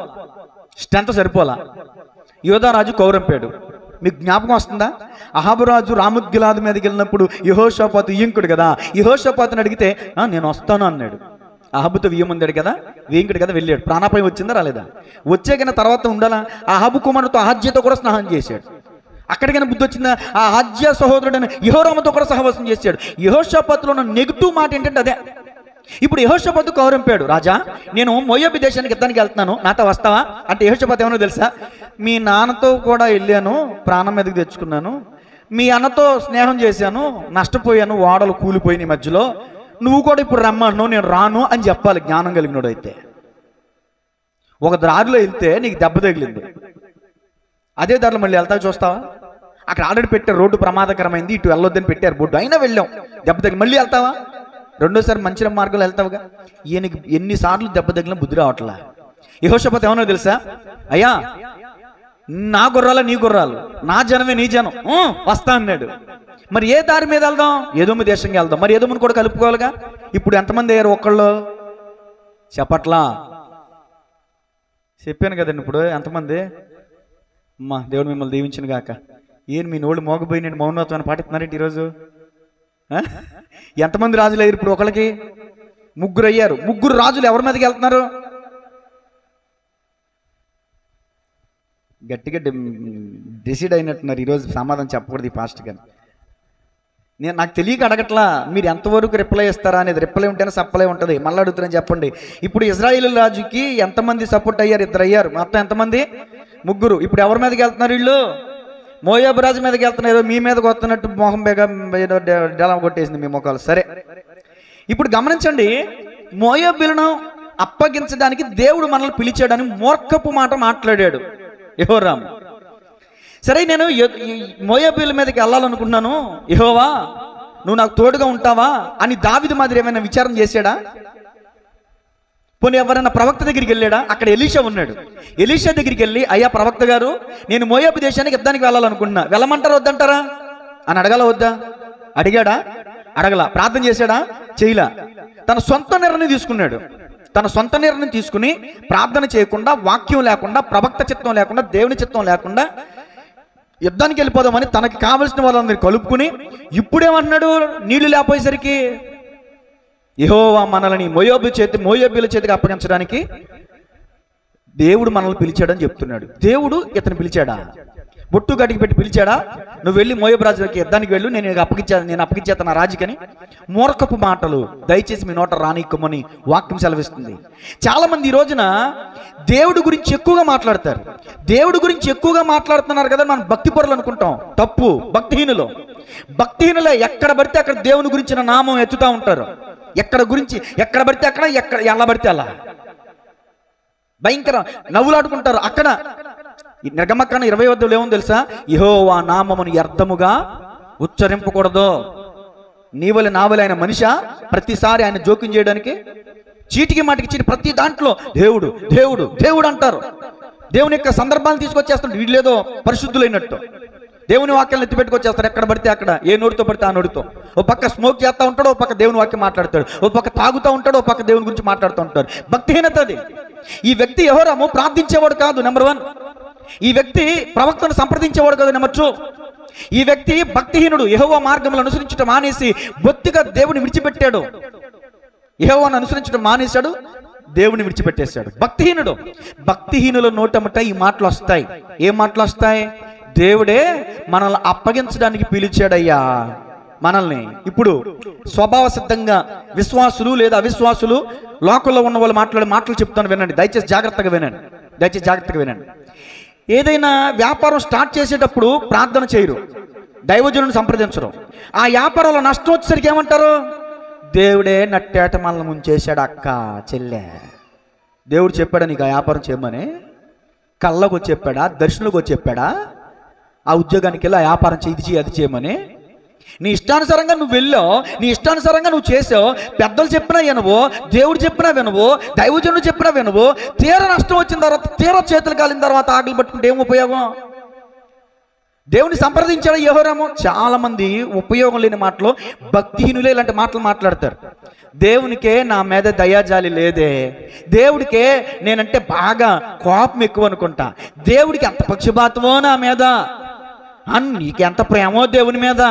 స్ట్రెంత్ సరిపోలా. యోధారాజు కౌరంపాడు. మీకు జ్ఞాపకం వస్తుందా? అహాబు రాజు రామోత్గిలాదు మీదకి వెళ్ళినప్పుడు యెహోషాపాతు వియ్యంకుడు కదా, యెహోషాపాతుని అడిగితే నేను వస్తాను అన్నాడు. అహాబుతో వియ్యముందాడు కదా, వేంకుడు కదా, వెళ్ళాడు. ప్రాణాపాయం వచ్చిందా రాలేదా? వచ్చాకైనా తర్వాత ఉండాలా? అహాబు కుమారుతో అహజ్యతో కూడా స్నానం చేశాడు. అక్కడికైనా బుద్ధి వచ్చిందా? ఆ అహజ్య సహోదరుడైన యెహోరాముతో కూడా సహవాసం చేశాడు. యెహోషాపాతులో ఉన్న నెగిటివ్ మాట ఏంటంటే అదే. ఇప్పుడు యెహోషాపాతు కౌరంపాడు, రాజా నేను మోయాబు దేశానికి యుద్ధానికి వెళ్తున్నాను, నాతో వస్తావా అంటే యెహోషాపాతు ఏమన్నా తెలుసా? మీ నాన్నతో కూడా వెళ్ళాను, ప్రాణం మీదకి తెచ్చుకున్నాను, మీ అన్నతో స్నేహం చేశాను, నష్టపోయాను, ఓడలు కూలిపోయిన మధ్యలో, నువ్వు కూడా ఇప్పుడు రమ్మన్నావు, నేను రాను అని చెప్పాలి జ్ఞానం కలిగినోడు అయితే. ఒక దారిలో వెళ్తే నీకు దెబ్బ తగిలింది, అదే దారిలో మళ్ళీ వెళ్తావు చూస్తావా? అక్కడ ఆల్రెడీ పెట్టారు, రోడ్డు ప్రమాదకరమైంది, ఇటు వెళ్ళొద్దని పెట్టారు బోర్డు, అయినా వెళ్ళాం, దెబ్బ తగిలి మళ్ళీ వెళ్తావా? రెండోసారి మంచి మార్గంలో వెళ్తావుగా. ఈయనకి ఎన్నిసార్లు దెబ్బ తగిలిన బుద్ధి రావట్లా. యెహోషాపాతు ఏమన్నా తెలుసా? అయ్యా నా గుర్రాలు నీ గుర్రాలు, నా జనమే నీ జనం, వస్తా అన్నాడు. మరి ఏ దారి మీద వెళ్దాం? ఏదోమి దేశంగా వెళ్దాం. మరి ఏదోమని కూడా కలుపుకోవాలిగా. ఇప్పుడు ఎంతమంది అయ్యారు? ఒక్కళ్ళు చెప్పట్లా. చెప్పాను కదండి ఇప్పుడు ఎంతమంది. అమ్మా దేవుడు మిమ్మల్ని దీవించిన గాక. ఏం మీ నోళ్ళు మోగపోయినట్టు మౌనత్వాన్ని పాటిస్తున్నారేంటి ఈరోజు? ఎంతమంది రాజులు అయ్యారు ఇప్పుడు? ఒకళ్ళకి ముగ్గురు అయ్యారు. ముగ్గురు రాజులు ఎవరి మీదకి వెళ్తున్నారు? గట్టిగా డిసైడ్ అయినట్టున్నారు ఈరోజు. సమాధానం చెప్పకూడదు ఈ పాస్ట్ గారు. నాకు తెలియక అడగట్లా, మీరు ఎంతవరకు రిప్లై ఇస్తారా అనేది. రిప్లై ఉంటేనే సప్లై ఉంటుంది. మళ్ళీ అడుగుతున్నాను చెప్పండి. ఇప్పుడు ఇజ్రాయేల్ రాజుకి ఎంతమంది సపోర్ట్ అయ్యారు? ఇద్దరు అయ్యారు. మొత్తం ఎంతమంది? ముగ్గురు. ఇప్పుడు ఎవరి మీదకి వెళ్తున్నారు వీళ్ళు? మోయాబు రాజు మీదకి వెళ్తున్నారు. మీ మీదకి వస్తున్నట్టు మొహం బేగా డెలా కొట్టేసింది మీ ముఖాలు. సరే, ఇప్పుడు గమనించండి, మోయాబీలను అప్పగించడానికి దేవుడు మనల్ని పిలిచాడని మూర్ఖపు మాట మాట్లాడాడు యెహోరాము. సరే, నేను మోయాబీల మీదకి వెళ్ళాలనుకుంటున్నాను, యెహోవా నువ్వు నాకు తోడుగా ఉంటావా అని దావీదు మాదిరి ఏమైనా విచారణ చేశాడా? పోనీ ఎవరైనా ప్రవక్త దగ్గరికి వెళ్ళాడా? అక్కడ ఎలీషా ఉన్నాడు. ఎలీషా దగ్గరికి వెళ్ళి, అయ్యా ప్రవక్త గారు, నేను మోయాబు దేశానికి యుద్ధానికి వెళ్ళాలనుకుంటున్నా, వెళ్ళమంటారా వద్దంటారా అని అడగాల వద్దా? అడిగాడా? అడగలా. ప్రార్థన చేశాడా? చేయలా. తన సొంత నిర్ణయం తీసుకున్నాడు. తన సొంత నిర్ణయం తీసుకుని ప్రార్థన చేయకుండా, వాక్యం లేకుండా, ప్రవక్త చిత్తం లేకుండా, దేవుని చిత్తం లేకుండా యుద్ధానికి వెళ్ళిపోదామని తనకి కావలసిన వాళ్ళందరినీ కలుపుకుని ఇప్పుడేమన్నాడు? నీళ్లు లేకపోయేసరికి యెహోవా మనల్ని మోయాబీల చేతికి అప్పగించడానికి దేవుడు మనల్ని పిలిచాడని చెప్తున్నాడు. దేవుడు ఇతను పిలిచాడా? బొట్టు గడికి పెట్టి పిలిచాడా? నువ్వు వెళ్ళి మోయాబు రాజుకి యుద్ధానికి వెళ్ళు, నేను అప్పగించేస్తాను ఆ రాజుకని. మూర్ఖపు మాటలు దయచేసి మీ నోట రానిక్కమని వాక్యం సెలవిస్తుంది. చాలా మంది ఈ రోజున దేవుడి గురించి ఎక్కువగా మాట్లాడతారు. దేవుడి గురించి ఎక్కువగా మాట్లాడుతున్నారు కదా, మనం భక్తి పరులు అనుకుంటాం. తప్పు. భక్తిహీనులే ఎక్కడ పడితే అక్కడ దేవుని గురించిన నామం ఎత్తుతూ ఉంటారు. ఎక్కడ పడితే అక్కడ, ఎలా పడితే అలా భయంకర నవ్వులాడుకుంటారు. అక్కడ నిర్గమకాండం 20 ఏమో తెలుసా? యెహోవా నామమును వ్యర్థముగా ఉచ్చరింపకూడదు. నీవలి నావలి ఆయన మనిషా ప్రతిసారి ఆయన జోక్యం చేయడానికి చీటికి మాటికి చీటి ప్రతి దాంట్లో దేవుడు దేవుడు దేవుడు అంటారు. దేవుని యొక్క సందర్భాలను తీసుకొచ్చేస్తాడు. వీళ్ళేదో పరిశుద్ధులైనట్టు దేవుని వాక్యాలను ఎత్తిపెట్టుకొచ్చేస్తారు. ఎక్కడ పడితే అక్కడ, ఏ నోటితో పడితే ఆ నోటితో. ఓ పక్క స్మోక్ చేస్తూ ఉంటాడు, ఓ పక్క దేవుని వాక్యం మాట్లాడతాడు, ఓ పక్క తాగుతూ ఉంటాడు, ఓ పక్క దేవుని గురించి మాట్లాడుతూ ఉంటాడు. భక్తిహీనత అది. ఈ వ్యక్తి యెహోరాము ప్రార్థించేవాడు కాదు, నెంబర్ 1. ఈ వ్యక్తి ప్రవక్తను సంప్రదించేవాడు కాదు, నెంబర్ 2. ఈ వ్యక్తి భక్తిహీనుడు. యెహోవా మార్గములను అనుసరించడం మానేసి బొత్తిగా దేవుని విడిచిపెట్టాడు. యెహోవాను అనుసరించడం మానేశాడు, దేవుని విడిచిపెట్టేశాడు. భక్తిహీనుల నోటమట ఈ మాటలు వస్తాయి. ఏ మాటలు వస్తాయి? దేవుడే మనల్ని అప్పగించడానికి పిలిచాడయ్యా మనల్ని. ఇప్పుడు స్వభావ సిద్ధంగా విశ్వాసులు లేదా అవిశ్వాసులు లోకంలో ఉన్న వాళ్ళు మాట్లాడే మాటలు చెప్తాను, వినండి. దయచేసి జాగ్రత్తగా వినండి. ఏదైనా వ్యాపారం స్టార్ట్ చేసేటప్పుడు ప్రార్థన చేయరు, దైవజనుని సంప్రదించరు. ఆ వ్యాపారంలో నష్టం వచ్చేసరికి ఏమంటారు? దేవుడే నట్టేట మనల్ని ముంచేశాడు అక్క చెల్లె. దేవుడు చెప్పాడా నీకు ఆ వ్యాపారం చేయమని? కళ్ళకు వచ్చి చెప్పాడా? దర్శనంలోకి వచ్చి చెప్పాడా? ఆ ఉద్యోగానికి వెళ్ళి ఆ వ్యాపారం చేయి, ఇది చేయి, అది చేయమని. నీ ఇష్టానుసారంగా నువ్వు వెళ్ళావు, నీ ఇష్టానుసారంగా నువ్వు చేసావు. పెద్దలు చెప్పినా వినవు, దేవుడు చెప్పినా వినవు, దైవజనుడు చెప్పినా వినవు. తీర నష్టం వచ్చిన తర్వాత, తీర చేతులు కాలిన తర్వాత ఆకలి పట్టుకుంటే ఏం ఉపయోగం? దేవుని సంప్రదించాడు యెహోరాము. చాలా మంది ఉపయోగం లేని మాటలు, భక్తిహీనులే ఇలాంటి మాటలు మాట్లాడతారు. దేవునికే నా మీద దయాజాలి లేదే, దేవుడికే నేనంటే బాగా కోపం ఎక్కువ అనుకుంటా, దేవుడికి ఎంత పక్షపాతమో నా మీద, నీకెంత ప్రేమో దేవుని మీద.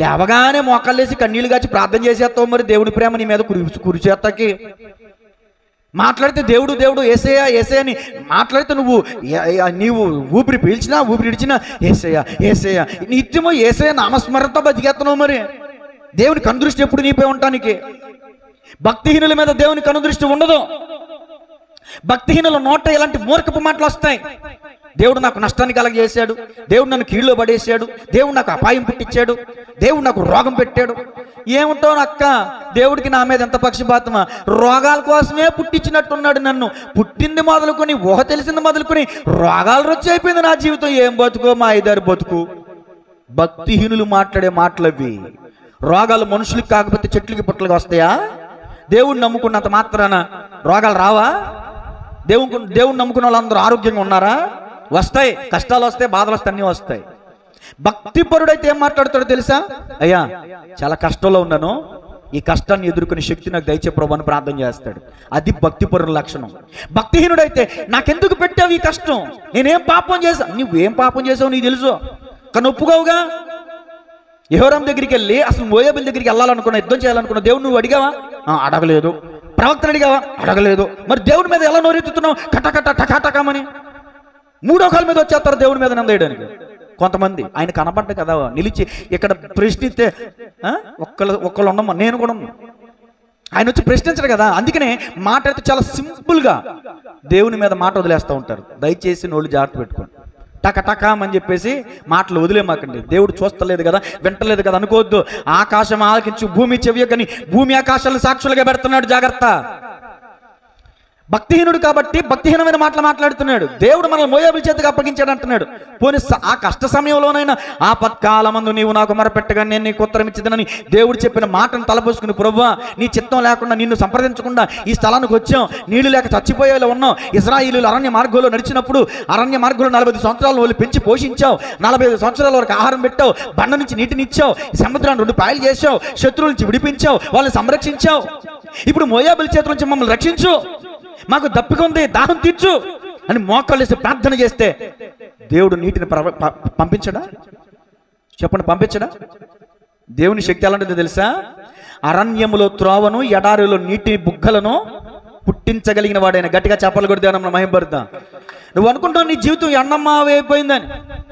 లేవగానే మోకాళ్ళేసి కన్నీళ్ళు కాచి ప్రార్థన చేసేస్తావు, మరి దేవుడి ప్రేమ నీ మీద కురిచేస్తాకి. మాట్లాడితే దేవుడు దేవుడు ఏసయ్య ఏసయ్య అని మాట్లాడితే నీవు ఊపిరి పీల్చినా ఊపిరి ఇడిచినా ఏసయ్య ఏసయ్య నిత్యమో ఏసయ్య నామస్మరణతో బతికేస్తున్నావు. మరి దేవుని కనుదృష్టి ఎప్పుడు నీపై ఉండటానికి? భక్తిహీనుల మీద దేవుని కనుదృష్టి ఉండదు. భక్తిహీనుల నోట ఇలాంటి మూర్ఖపు మాటలు వస్తాయి. దేవుడు నాకు నష్టాన్ని కలగజేశాడు, దేవుడు నన్ను కీళ్ళలో పడేసాడు, దేవుడు నాకు అపాయం పుట్టించాడు, దేవుడు నాకు రోగం పెట్టాడు. ఏముంటావు అక్క, దేవుడికి నా మీద ఎంత పక్షపాతమా? రోగాల కోసమే పుట్టించినట్టున్నాడు నన్ను. పుట్టింది మొదలుకొని, ఊహ తెలిసింది మొదలుకొని రోగాలు రొచ్చి అయిపోయింది నా జీవితం. ఏం బతుకో మా ఐదారు బతుకు. భక్తిహీనులు మాట్లాడే మాటలవి. రోగాలు మనుషులకి కాకపోతే చెట్లకి పుట్లకి వస్తాయా? దేవుడిని నమ్ముకున్నంత మాత్రాన రోగాలు రావా? దేవుడిని నమ్ముకున్న వాళ్ళందరూ ఆరోగ్యంగా ఉన్నారా? వస్తాయి. కష్టాలు వస్తాయి, బాధలు వస్తాయి, అన్నీ వస్తాయి. భక్తిపరుడైతే ఏం మాట్లాడతాడో తెలుసా? అయ్యా చాలా కష్టంలో ఉన్నాను, ఈ కష్టాన్ని ఎదుర్కొనే శక్తి నాకు దయచే ప్రభు అని ప్రార్థన చేస్తాడు. అది భక్తిపరుల లక్షణం. భక్తిహీనుడైతే నాకెందుకు పెట్టావు ఈ కష్టం, నేనేం పాపం చేశాను? నువ్వేం పాపం చేసావు నీకు తెలుసు, కానీ ఒప్పుకోవుగా. యెహోరాము దగ్గరికి వెళ్ళి అసలు మోయాబుల దగ్గరికి వెళ్ళాలనుకున్నా, యుద్ధం చేయాలనుకున్నా, దేవుడు నువ్వు అడిగావా? అడగలేదు. ప్రవక్తను అడిగావా? అడగలేదు. మరి దేవుడి మీద ఎలా నోరెత్తుతున్నావు? కటకట టకాటకమని. మూడో కాళ్ళ మీద వచ్చేస్తారు దేవుడి మీద నిందేయడానికి కొంతమంది. ఆయన కనపడ్డ కదా నిలిచి ఇక్కడ ప్రశ్నిస్తే ఒక్కళ్ళు ఉండమ్మా, నేను కూడా ఆయన వచ్చి ప్రశ్నించడు కదా. అందుకనే మాట్లాడితే చాలా సింపుల్గా దేవుని మీద మాట వదిలేస్తూ ఉంటారు. దయచేసి నోళ్ళు జాగ్రత్త పెట్టుకోండి. టకటకామని చెప్పేసి మాటలు వదిలేమాకండి. దేవుడు చూస్తలేదు కదా, వింటలేదు కదా అనుకోవద్దు. ఆకాశం ఆలకించు, భూమి చెవియకని భూమి ఆకాశాలను సాక్షులుగా పెడుతున్నాడు. జాగ్రత్త. భక్తిహీనుడు కాబట్టి భక్తిహీనమైన మాటలు మాట్లాడుతున్నాడు. దేవుడు మనల్ని మోయాబుల చేతికి అప్పగించాడు అంటున్నాడు. పోనీ ఆ కష్ట సమయంలోనైనా ఆపత్కాలమందు నీవు నాకు మొరపెట్టగా నేను నీకు ఉత్తరం ఇచ్చిదనని దేవుడు చెప్పిన మాటను తలపోసుకుని, ప్రభువా నీ చిత్తం లేకుండా నిన్ను సంప్రదించకుండా ఈ స్థలానికి వచ్చాం, నీళ్లు లేక చచ్చిపోయేలా ఉన్నాం. ఇశ్రాయేలీయులు అరణ్య మార్గంలో నడిచినప్పుడు అరణ్య మార్గంలో 40 సంవత్సరాలు వాళ్ళు పెంచి పోషించావు, 45 సంవత్సరాల వరకు ఆహారం పెట్టావు, బండ నుంచి నీటిని ఇచ్చావు, సముద్రాన్ని 2 పాయలు చేసావు, శత్రువుల నుంచి విడిపించావు, వాళ్ళని సంరక్షించావు. ఇప్పుడు మోయాబుల చేతుల నుంచి మమ్మల్ని రక్షించు, మాకు దప్పిక ఉంది, దాహం తీర్చు అని మోకాళ్ళేసి ప్రార్థన చేస్తే దేవుడు నీటిని పంపించడా? చెప్పండి, పంపించడా? దేవుని శక్తి ఎలాంటిదో తెలుసా? అరణ్యములో త్రోవను, ఎడారిలో నీటి బుగ్గలను పుట్టించగలిగిన వాడైన. గట్టిగా చెప్పలు కూడా దేవుని మహిమపడతా. నువ్వు అనుకుంటావు నీ జీవితం ఎండమావు అయిపోయిందని.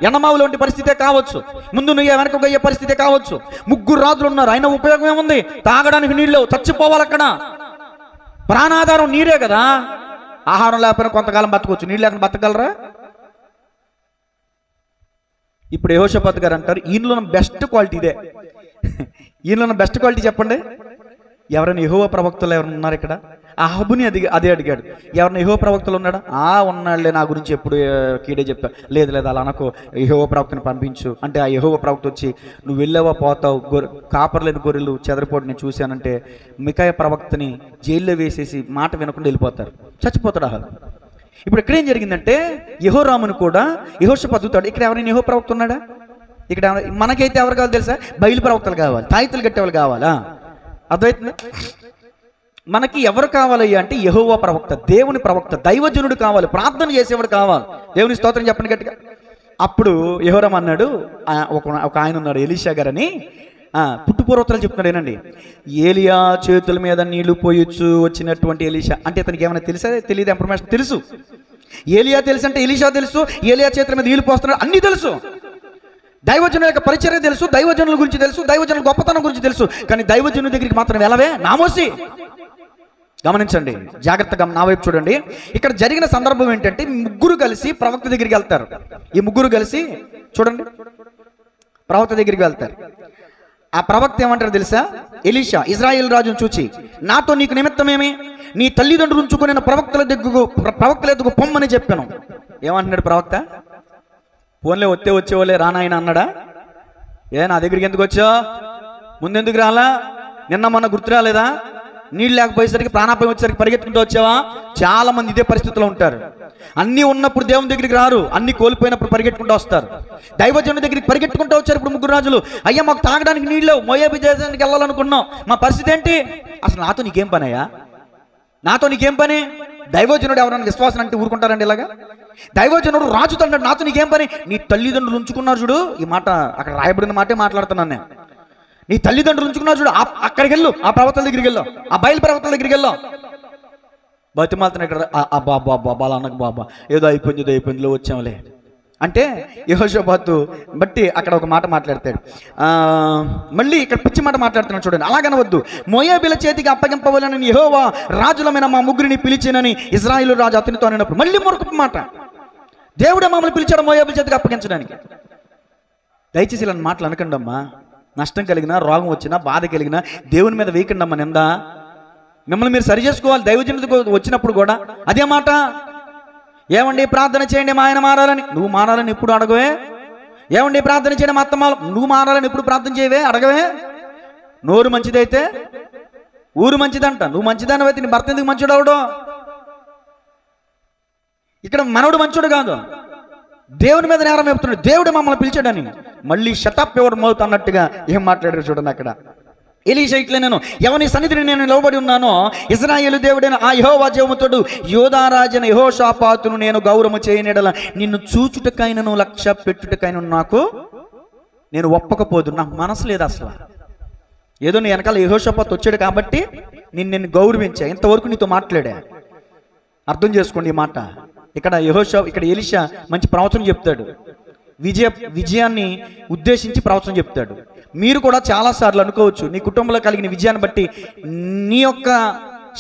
ఎండమావులో వంటి పరిస్థితే కావచ్చు, ముందు నువ్వు వెనక అయ్యే పరిస్థితే కావచ్చు. 3 రాజులు ఉన్నారు, అయినా ఉపయోగం ఏముంది? తాగడానికి నీళ్ళు, చచ్చిపోవాలి అక్కడ. ప్రాణాధారం నీరే కదా. ఆహారం లేకపోయినా కొంతకాలం బతకవచ్చు, నీళ్ళు లేకుండా బతకగలరా? ఇప్పుడు యెహోషాపాతు గారు అంటారు, ఈయనలో బెస్ట్ క్వాలిటీ ఇదే. ఈయనలో బెస్ట్ క్వాలిటీ చెప్పండి. ఎవరైనా యెహోవా ప్రవక్తలు ఎవరైనా ఉన్నారు ఇక్కడ? అహాబుని అదే అడిగాడు, ఎవరైనా యెహోవా ప్రవక్తలు ఉన్నాడా? ఉన్నాళ్లే, నా గురించి ఎప్పుడు కీడే చెప్పా. లేదు లేదు అలా అనకు, యెహోవా ప్రవక్తని పంపించు అంటే ఆ యెహోవా ప్రవక్త వచ్చి నువ్వు వెళ్ళావా పోతావు, కాపర్లేని గొర్రెలు చెదరిపోటు నేను చూశానంటే మికాయా ప్రవక్తని జైల్లో వేసేసి మాట వినకుండా వెళ్ళిపోతారు, చచ్చిపోతాడు అహాబు. ఇప్పుడు ఇక్కడ ఏం జరిగిందంటే యెహోరామును కూడా యెహోషాపాతు, ఇక్కడ ఎవరైనా యెహోవా ప్రవక్త ఉన్నాడా? ఇక్కడ మనకైతే ఎవరు కావాలి తెలుసా? బయలు ప్రవక్తలు కావాలి, తాయితులు కట్టేవాళ్ళు కావాలా? అర్థమవుతుందా? మనకి ఎవరు కావాలయ్యా అంటే యెహోవా ప్రవక్త, దేవుని ప్రవక్త, దైవజనుడు కావాలి, ప్రార్థన చేసేవాడు కావాలి. దేవుని స్తోత్రం చెప్పండి గట్టిగా. అప్పుడు యెహోరాము అన్నాడు, ఒక ఆయన ఉన్నాడు ఎలీషా గారని, పుట్టుపూర్వోత్తరాలు చెప్తున్నాడేనండి. ఏలియా చేతుల మీద నీళ్లు పోయొచ్చు వచ్చినటువంటి ఎలీషా అంటే ఇతనికి ఏమైనా తెలుసా? తెలియదు, ఇన్ఫర్మేషన్ తెలుసు. ఏలియా తెలుసు అంటే ఎలీషా తెలుసు, ఏలియా చేతుల మీద నీళ్లు పోస్తున్నాడు అన్నీ తెలుసు. దైవజనుల యొక్క పరిచర్య తెలుసు, దైవజనుల గురించి తెలుసు, దైవజనుల గొప్పతనం గురించి తెలుసు. కానీ దైవజనుల దగ్గరికి మాత్రం వెళ్ళవే నామోసి. గమనించండి, జాగ్రత్తగా నా వైపు చూడండి. ఇక్కడ జరిగిన సందర్భం ఏంటంటే 3 కలిసి ప్రవక్త దగ్గరికి వెళ్తారు. ఈ 3 కలిసి చూడండి ప్రవక్త దగ్గరికి వెళ్తారు. ఆ ప్రవక్త ఏమంటారు తెలుసా? ఎలీషా ఇజ్రాయేల్ రాజును చూచి, నాతో నీకు నిమిత్తమేమి? నీ తల్లిదండ్రులు ఉంచుకుని ప్రవక్తల ఎద్దుకు పొమ్మని చెప్పాను. ఏమంటున్నాడు ప్రవక్త? ఫోన్లే వచ్చేవాళ్ళే రానాయన అన్నాడా? నా దగ్గరికి ఎందుకు వచ్చావు, ముందెందుకు రాలా, నిన్న మొన్న గుర్తు రాలేదా, నీళ్ళు లేకపోయేసరికి ప్రాణాపాయం వచ్చేసరికి పరిగెత్తుకుంటూ వచ్చావా? చాలా మంది ఇదే పరిస్థితిలో ఉంటారు. అన్నీ ఉన్నప్పుడు దేవుని దగ్గరికి రారు, అన్ని కోల్పోయినప్పుడు పరిగెట్టుకుంటూ వస్తారు. దైవజనుడి దగ్గరికి పరిగెట్టుకుంటూ వచ్చారు. ఇప్పుడు ముగ్గురు రాజులు, అయ్యా మాకు తాగడానికి నీళ్ళు, మోయాబు దేశానికి వెళ్ళాలనుకున్నాం, మా పరిస్థితి ఏంటి? అసలు నాతో నీకేం పని అయ్యా, నాతో నీకేం పని? దైవజనుడు ఎవరైనా విశ్వాసం అంటే ఊరుకుంటారండి ఇలాగా? దైవజనుడు రాజుతో అంటాడు నాతో నీకేం పని? నీ తల్లిదండ్రులు ఉంచుకున్నారు చూడు, ఈ మాట అక్కడ రాయబడిన మాటే మాట్లాడుతున్నాను నేను. నీ తల్లిదండ్రులు ఉంచుకున్నారు చూడు, అక్కడికి వెళ్ళు, ఆ ప్రవక్తల దగ్గరికి వెళ్ళు, ఆ బయలు ప్రవక్తల దగ్గరికి వెళ్ళు. బతిమాలుతున్నా ఇక్కడ బాబా అన్నకు బాబా ఏదో అయిపోయిందిలో వచ్చాంలే అంటే యెహోషాపాతు బట్టి అక్కడ ఒక మాట మాట్లాడతాడు. మళ్ళీ ఇక్కడ పిచ్చి మాట మాట్లాడుతున్నాడు చూడండి. అలాగనవద్దు, మోయాబీల చేతికి అప్పగింపవలనని యెహోవా రాజులమైన మా ముగ్గురిని పిలిచినని ఇశ్రాయేలు రాజు అతనితో అన్నప్పుడు మళ్ళీ మరొక మాట, దేవుడే మమ్మల్ని పిలిచాడు మోయాబీల చేతికి అప్పగించడానికి. దయచేసి ఇలాంటి మాటలు అనకండి అమ్మా. నష్టం కలిగినా, రోగం వచ్చినా, బాధ కలిగినా దేవుని మీద వేయకండి అమ్మా నిందా. మిమ్మల్ని మీరు సరి చేసుకోవాలి. దైవజనుడికి వచ్చినప్పుడు కూడా అదే మాట, ఏమండి ప్రార్థన చేయండి మా ఆయన మారాలని, నువ్వు మారాలని ఎప్పుడు అడగవే. ఏమండి ప్రార్థన చేయండి మా అత్తమ్మ, నువ్వు మారాలని ఎప్పుడు ప్రార్థన చేయవే, అడగవే. నోరు మంచిదైతే ఊరు మంచిదంట, నువ్వు మంచిదాని అయితే నీ భర్త ఎందుకు మంచోడు అవడం? ఇక్కడ మనవుడు మంచోడు కాదు, దేవుని మీద నేరం చెప్తున్నాడు. దేవుడు మమ్మల్ని పిలిచాడని మళ్ళీ షటప్ ఎవరు మౌత్ అన్నట్టుగా ఏం మాట్లాడారు చూడండి. అక్కడ ఎలీషా ఇట్లే, నేను ఎవని సన్నిధిని నేను నిలబడి ఉన్నానో ఇశ్రాయేలు దేవుడైన ఆ యెహోవా జీవముతోడు యోధారాజైన యెహోషాపాతును నేను గౌరవము చేయనిడల నిన్ను చూచుటకైనను లక్ష్య పెట్టుటకైన నాకు నేను ఒప్పకపోదు. నాకు మనసు లేదు అసలు. ఏదో నీ వెనకాల యెహోషాపాతు వచ్చాడు కాబట్టి నేను గౌరవించా, ఇంతవరకు నీతో మాట్లాడా. అర్థం చేసుకోండి ఈ మాట. ఇక్కడ ఎలీషా మంచి ప్రవచనం చెప్తాడు, విజయాన్ని ఉద్దేశించి ప్రవచనం చెప్తాడు. మీరు కూడా చాలాసార్లు అనుకోవచ్చు నీ కుటుంబంలో కలిగిన విజయాన్ని బట్టి నీ యొక్క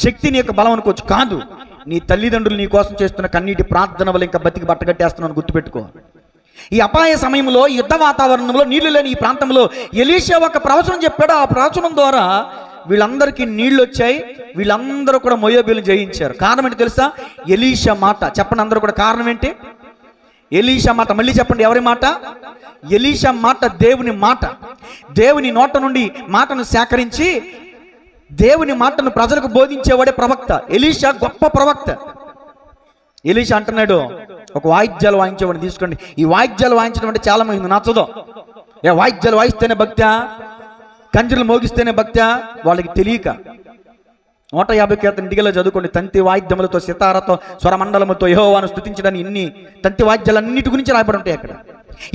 శక్తి, నీ యొక్క బలం అనుకోవచ్చు. కాదు, నీ తల్లిదండ్రులు నీ కోసం చేస్తున్న కన్నీటి ప్రార్థన వల్ల ఇంకా బతికి బట్టగట్టేస్తున్నాను గుర్తుపెట్టుకో. ఈ అపాయ సమయంలో, యుద్ధ వాతావరణంలో, నీళ్లు లేని ఈ ప్రాంతంలో ఎలీషా ఒక ప్రవచనం చెప్పాడు. ఆ ప్రవచనం ద్వారా వీళ్ళందరికీ నీళ్ళు వచ్చాయి. వీళ్ళందరూ కూడా మోయాబీలను జయించారు. కారణం ఏంటి తెలుసా? ఎలీషా మాట. చెప్పండి అందరూ కూడా, కారణం ఏంటి? ఎలీషా మాట. మళ్ళీ చెప్పండి, ఎవరి మాట? ఎలీషా మాట, దేవుని మాట. దేవుని నోట నుండి మాటను సేకరించి దేవుని మాటను ప్రజలకు బోధించేవాడే ప్రవక్త. ఎలీషా గొప్ప ప్రవక్త. ఎలీషా అంటున్నాడు, ఒక వాయిద్యాలు వాయించేవాడిని తీసుకోండి. ఈ వాయిద్యాలు వాయించడం అంటే చాలా మంది నచ్చదు. వాయిద్యాలు వాయిస్తేనే భక్త్యా, కంజరులు మోగిస్తేనే భక్త్యా? వాళ్ళకి తెలియక 150 కీర్తన ఇంటికెళ్ళి చదువుకోండి. తంతి వాయిద్యములతో, సితారతో, స్వరమండలముతో యెహోవాను స్తుతించడానికి ఇన్ని తంతి వాయిద్యాలన్నిటి గురించి రాయబడి ఉంటాయి అక్కడ.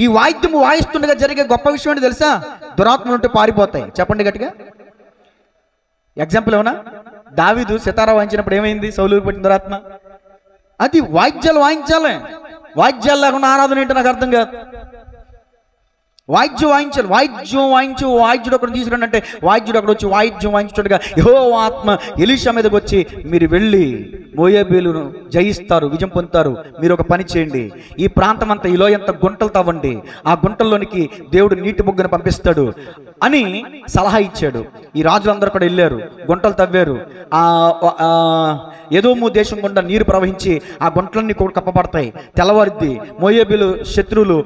ఈ వాయిద్యము వాయిస్తుండగా జరిగే గొప్ప విషయం ఏంటి తెలుసా? దురాత్మలు ఉంటే పారిపోతాయి. చెప్పండి గట్టిగా. ఎగ్జాంపుల్ ఏమన్నా? దావీదు సితారా వాయించినప్పుడు ఏమైంది? సౌలుకు పట్టిన దురాత్మ. అది వాయిద్యాలు వాయించాలి. వాయిద్యాలు లేకుండా ఆరాధన ఏంటో నాకు అర్థం కాదు. వాయిద్యం వాయించాలి. వాయిద్యుడు ఒకటి తీసుకురండి అంటే వాయిద్యుడు అక్కడ వచ్చి వాయిద్యం వాయించుడుగా యెహోవా ఆత్మ ఎలీషా మీదకి వచ్చి, మీరు వెళ్ళి మోయాబీలను జయిస్తారు, విజయం పొందుతారు. మీరు ఒక పని చేయండి, ఈ ప్రాంతం అంతా ఈలో ఎంత గుంటలు తవ్వండి, ఆ గుంటల్లోనికి దేవుడు నీటి బొగ్గను పంపిస్తాడు అని సలహా ఇచ్చాడు. ఈ రాజులందరూ కూడా వెళ్ళారు, గుంటలు తవ్వారు. ఎదోము దేశం గుండా నీరు ప్రవహించి ఆ గుంటలన్నీ కూడా కప్పబడతాయి. తెల్లవారిద్ది. మోయాబీలు శత్రువులు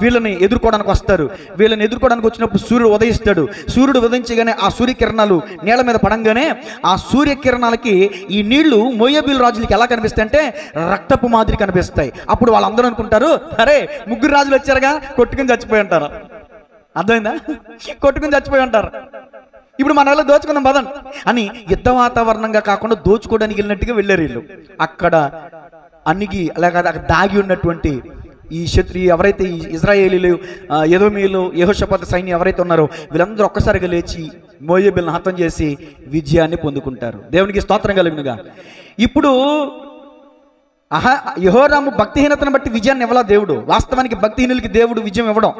వీళ్ళని ఎదుర్కోవడానికి వస్తారు. వీళ్ళని ఎదుర్కోవడానికి వచ్చినప్పుడు సూర్యుడు ఉదయిస్తాడు. సూర్యుడు ఉదయించగానే ఆ సూర్యకిరణాలు నేల మీద పడంగానే ఆ సూర్యకిరణాలకి ఈ నీళ్లు మోయాబీలు రాజులకి ఎలా కనిపిస్తాయి అంటే రక్తపు మాదిరి కనిపిస్తాయి. అప్పుడు వాళ్ళందరూ అనుకుంటారు, అరే ముగ్గురు రాజులు వచ్చారుగా, కొట్టుకుని చచ్చిపోయి ఉంటారు. అర్థమైందా? కొట్టుకుని చచ్చిపోయి ఉంటారు. ఇప్పుడు మన వల్ల దోచుకుందాం పదండి అని యుద్ధ వాతావరణంగా కాకుండా దోచుకోవడానికి వెళ్ళినట్టుగా వెళ్ళారు వీళ్ళు. అక్కడ అన్నికి అలాగే అక్కడ దాగి ఉన్నటువంటి ఈ ఎవరైతే ఈ ఇశ్రాయేలీలు, ఎదోమీయులు, యెహోషాపాతు సైన్యం ఎవరైతే ఉన్నారో వీళ్ళందరూ ఒక్కసారిగా లేచి మోయాబీలను హతం చేసి విజయాన్ని పొందుకుంటారు. దేవునికి స్తోత్రం కలుగునుగా. ఇప్పుడు యెహోరాము భక్తిహీనతను బట్టి విజయాన్ని ఇవ్వాలా దేవుడు. వాస్తవానికి భక్తిహీనులకి దేవుడు విజయం ఇవ్వడం.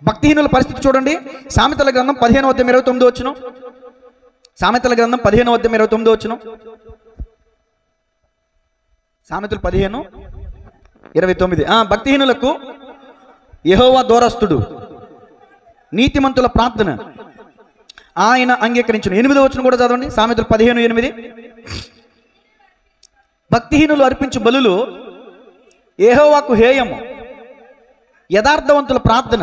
భక్తిహీనుల పరిస్థితి చూడండి. సామెతల గ్రంథం 15:29 వచ్చును. సామెతల గ్రంథం 15:29 వచ్చును. సామెతలు 15:29. భక్తిహీనులకు యెహోవా దూరస్తుడు, నీతిమంతుల ప్రార్థన ఆయన అంగీకరించును. 8వ వచనం కూడా చదవండి. సామెతలు 15:8. భక్తిహీనులు అర్పించు బలులు యెహోవాకు హేయము, యథార్థవంతుల ప్రార్థన.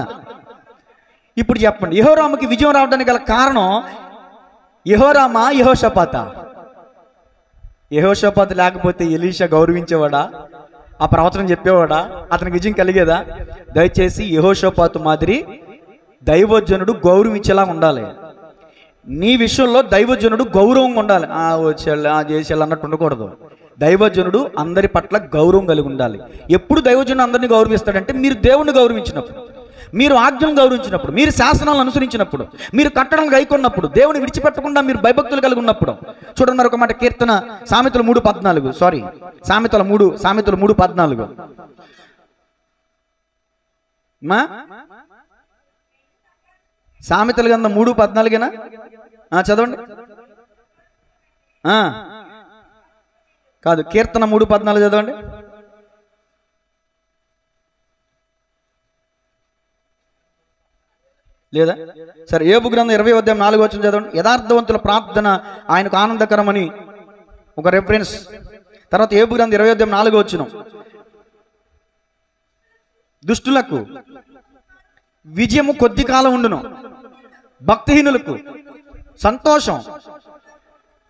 ఇప్పుడు చెప్పండి, యెహోరాముకి విజయం రావడానికి గల కారణం యెహోరామా యెహోషాపాతా? యెహోషాపాతు లేకపోతే ఎలీషా గౌరవించేవాడా? ఆ ప్రవచనం చెప్పేవాడా? అతనికి విజయం కలిగేదా? దయచేసి యెహోషాపాతు మాదిరి దైవజనుడు గౌరవించేలా ఉండాలి. నీ విషయంలో దైవజనుడు గౌరవంగా ఉండాలి. వచ్చేళ్ళు చేసేళ్ళు అన్నట్టు ఉండకూడదు. దైవజనుడు అందరి పట్ల గౌరవం కలిగి ఉండాలి. ఎప్పుడు దైవజనుడు అందరినీ గౌరవిస్తాడంటే మీరు దేవుణ్ణి గౌరవించినప్పుడు, మీరు ఆజ్ఞలను గౌరవించినప్పుడు, మీరు శాసనాలను అనుసరించినప్పుడు, మీరు కట్టడలు గైకొన్నప్పుడు, దేవుని విడిచిపెట్టకుండా మీరు భయభక్తులు కలిగి ఉన్నప్పుడు. చూడండి మరొక మాట, కీర్తన సామెతలు 3:14. సామెతలు 3:14. సామెతలు గ్రంథం 3:14 చదవండి. కాదు, కీర్తన 3:14 చదవండి. లేదా? సరే, యోబు గ్రంథం 20:4 చదవండి. యథార్థవంతుల ప్రార్థన ఆయనకు ఆనందకరమని ఒక రెఫరెన్స్. తర్వాత యోబు గ్రంథం 20:4 దుష్టులకు విజయము కొద్ది కాలం ఉండును, భక్తిహీనులకు సంతోషం.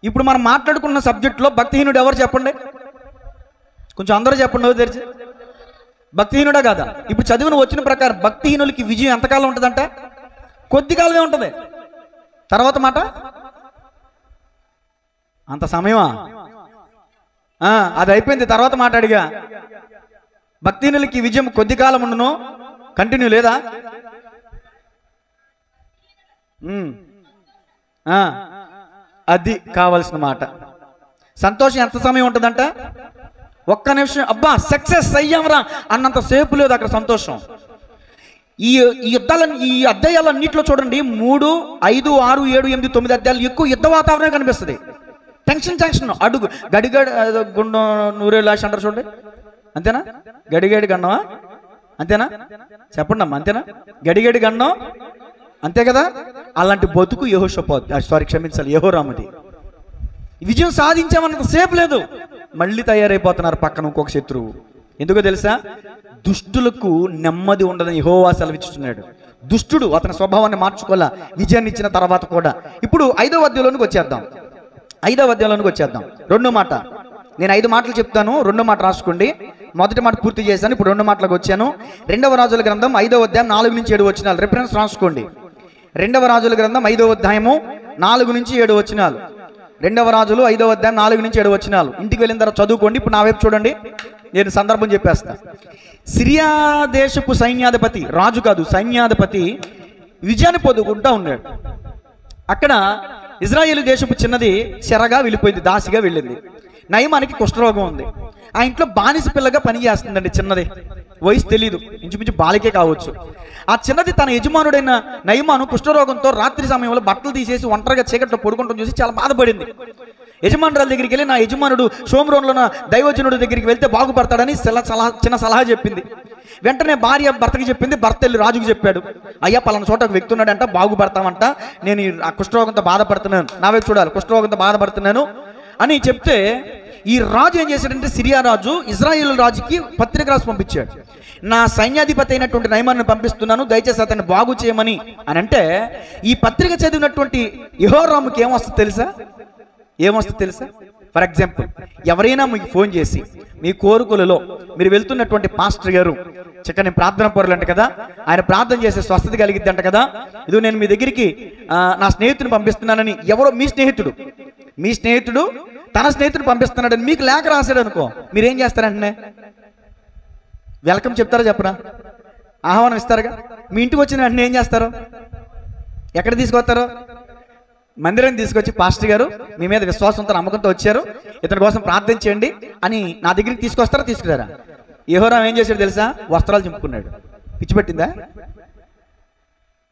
ఇప్పుడు మనం మాట్లాడుకున్న సబ్జెక్టులో భక్తిహీనుడు ఎవరు చెప్పండి? కొంచెం అందరూ చెప్పండి తెరిచి. భక్తిహీనుడా కాదా? ఇప్పుడు చదివిన వచ్చిన ప్రకారం భక్తిహీనులకి విజయం ఎంతకాలం ఉంటుందంట? కొద్ది కాలమే ఉంటుంది. తర్వాత మాట అంత సమయమా? అది అయిపోయింది. తర్వాత మాట అడిగా, భక్తిహీనులకి విజయం కొద్ది కాలం ఉండును, కంటిన్యూ లేదా? అది కావాల్సిన మాట. సంతోషం ఎంత సమయం ఉంటుందంట? ఒక్క నిమిషం. అబ్బా సక్సెస్ అయ్యామరా అన్నంత సేపు లేదు అక్కడ సంతోషం. ఈ అధ్యాయాలన్నింటిలో చూడండి, 3, 5, 6, 7, 8, 9 అధ్యాయాలు ఎక్కువ యుద్ధ వాతావరణం కనిపిస్తుంది. టెన్షన్ అడుగు గుండం నూరే లాష్ అంటారు చూడండి. అంతేనా? గడిగడి గన్నమా? అంతేనా? చెప్పండి అమ్మా, అంతేనా? గడిగడి గన్నం అంతే కదా? అలాంటి బతుకు యెహోరాముది. విజయం సాధించామన్నంత సేపు లేదు, మళ్ళీ తయారైపోతున్నారు పక్కన ఇంకొక శత్రువు. ఎందుకో తెలుసా? దుష్టులకు నెమ్మది ఉండదని యెహోవా సెలవిస్తున్నాడు. దుష్టుడు అతని స్వభావాన్ని మార్చుకోవాలా విజయాన్ని ఇచ్చిన తర్వాత కూడా. ఇప్పుడు 5వ అధ్యాయంలోనికి వచ్చేద్దాం. రెండో మాట, నేను 5 మాటలు చెప్తాను, రెండో మాట రాసుకోండి. మొదటి మాట పూర్తి చేశాను, ఇప్పుడు రెండో మాటలకు వచ్చాను. 2వ రాజుల గ్రంథం 5వ అధ్యాయం 4 నుంచి 7 వచనాలు రిఫరెన్స్ రాసుకోండి. 2వ రాజుల గ్రంథం 5వ అధ్యాయము 4 నుంచి 7 వచనాలు. 2వ రాజులు 5వ అధ్యాయం 4 నుంచి 7 వచనాలు. ఇంటికి వెళ్ళిన తర్వాత చదువుకోండి. ఇప్పుడు నా వైపు చూడండి, నేను సందర్భం చెప్పేస్తా. సిరియా దేశపు సైన్యాధిపతి, రాజు కాదు సైన్యాధిపతి, విజయాన్ని పొందుకుంటా ఉన్నాడు. అక్కడ ఇజ్రాయేలు దేశపు చిన్నది చెరగా వెళ్ళిపోయింది, దాసిగా వెళ్ళింది. నయమానికి కుష్ఠరోగం ఉంది. ఆ ఇంట్లో బానిస పిల్లగా పని చేస్తుందండి. చిన్నది, వయసు తెలియదు, ఇంచుమించు బాలికే కావచ్చు. ఆ చిన్నది తన యజమానుడైన నయమాను కుష్ఠరోగంతో రాత్రి సమయంలో బట్టలు తీసేసి ఒంటరిగా చీకట్లో పడుకుంటాం చూసి చాలా బాధపడింది. యజమానురాల దగ్గరికి వెళ్ళి, నా యజమానుడు షోమ్రోన్లో ఉన్న దైవజనుడి దగ్గరికి వెళ్తే బాగుపడతాడని చిన్న సలహా చెప్పింది. వెంటనే భార్య భర్తకి చెప్పింది, భర్త వెళ్ళి రాజుకు చెప్పాడు, అయ్యా పలానా చోట ఒక వ్యక్తి ఉన్నాడంట, బాగుపడతామంట, నేను ఆ కుష్ఠరోగంతో బాధపడుతున్నాను, నా వైపు చూడాలి, కుష్ఠరోగంతో బాధపడుతున్నాను అని చెప్తే, ఈ రాజు ఏం చేశాడంటే, సిరియా రాజు ఇజ్రాయేల్ రాజుకి పత్రిక రాసి పంపించాడు. నా సైన్యాధిపతి అయినటువంటి నయమాన్ని పంపిస్తున్నాను, దయచేసి అతన్ని బాగు చేయమని అని అంటే, ఈ పత్రిక చదివినటువంటి యెహోరాముకి ఏమొస్తుంది తెలుసా? ఫర్ ఎగ్జాంపుల్, ఎవరైనా మీకు ఫోన్ చేసి మీ కోరికలలో మీరు వెళ్తున్నటువంటి పాస్టర్ గారు చక్కని ప్రార్థన పరులంట కదా, ఆయన ప్రార్థన చేసే స్వస్థత కలిగిద్ది అంట కదా, ఇది నేను మీ దగ్గరికి నా స్నేహితుని పంపిస్తున్నానని, ఎవరో మీ స్నేహితుడు తన స్నేహితుడు పంపిస్తున్నాడని మీకు లేఖ రాశాడు అనుకో, మీరేం చేస్తారంటే వెల్కమ్ చెప్తారా చెప్పరా? ఆహ్వానం ఇస్తారుగా. మీ ఇంటికి వచ్చిన వెంటనే ఏం చేస్తారు? ఎక్కడ తీసుకొస్తారు? మందిరాన్ని తీసుకొచ్చి, పాస్టర్ గారు మీ మీద విశ్వాసంతో నమ్మకంతో వచ్చారు, ఇతని కోసం ప్రార్థన చేయండి అని నా దగ్గరికి తీసుకురారా? యెహోరాము ఏం చేశాడు తెలుసా? వస్త్రాలు చింపుకున్నాడు. పిచ్చి పెట్టిందా?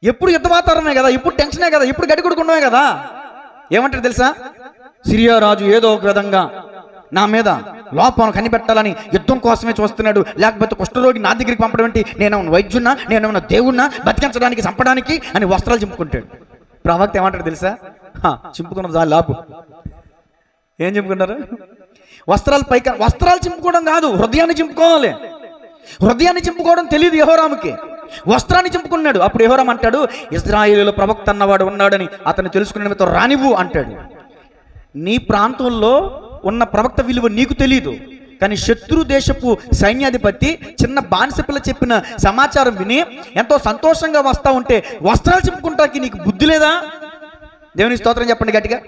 ఎప్పుడు యుద్ధ వాతావరణమే కదా, ఎప్పుడు టెన్షనే కదా, ఎప్పుడు గడి కొడుకున్నామే కదా. ఏమంటారు తెలుసా? సిరియా రాజు ఏదో ఒక విధంగా నా మీద లోపం కనిపెట్టాలని యుద్ధం కోసమే చూస్తున్నాడు, లేకపోతే కుష్ఠరోగి నా దగ్గరికి పంపడం ఏంటి, నేనేమన్నా వైద్యున్నా, నేనేమన్నా దేవుణ్ణా, బతికించడానికి చంపడానికి అని వస్త్రాలు చింపుకుంటాడు. ప్రవక్త ఏమంటాడు తెలుసా? చింపుకున్న చాలు లాపు. ఏం చింపుకున్నారు? వస్త్రాలు చింపుకోవడం కాదు, హృదయాన్ని చింపుకోవాలి. హృదయాన్ని చింపుకోవడం తెలియదు యెహోరాముకి, వస్త్రాన్ని చింపుకున్నాడు. అప్పుడు యెహోరాము అంటాడు, ఇశ్రాయేలులో ప్రవక్త అన్నవాడు ఉన్నాడని అతన్ని తెలుసుకునే నిమిత్తం రానివ్వు అంటాడు. నీ ప్రాంతంలో ఉన్న ప్రవక్త విలువ నీకు తెలియదు, కానీ శత్రు దేశపు సైన్యాధిపతి చిన్న బానిస పిల్ల చెప్పిన సమాచారం విని ఎంతో సంతోషంగా వస్తూ ఉంటే వస్త్రాలు చింపుకుంటానికి నీకు బుద్ధి లేదా? దేవుని స్తోత్రం చెప్పండి గట్టిగా.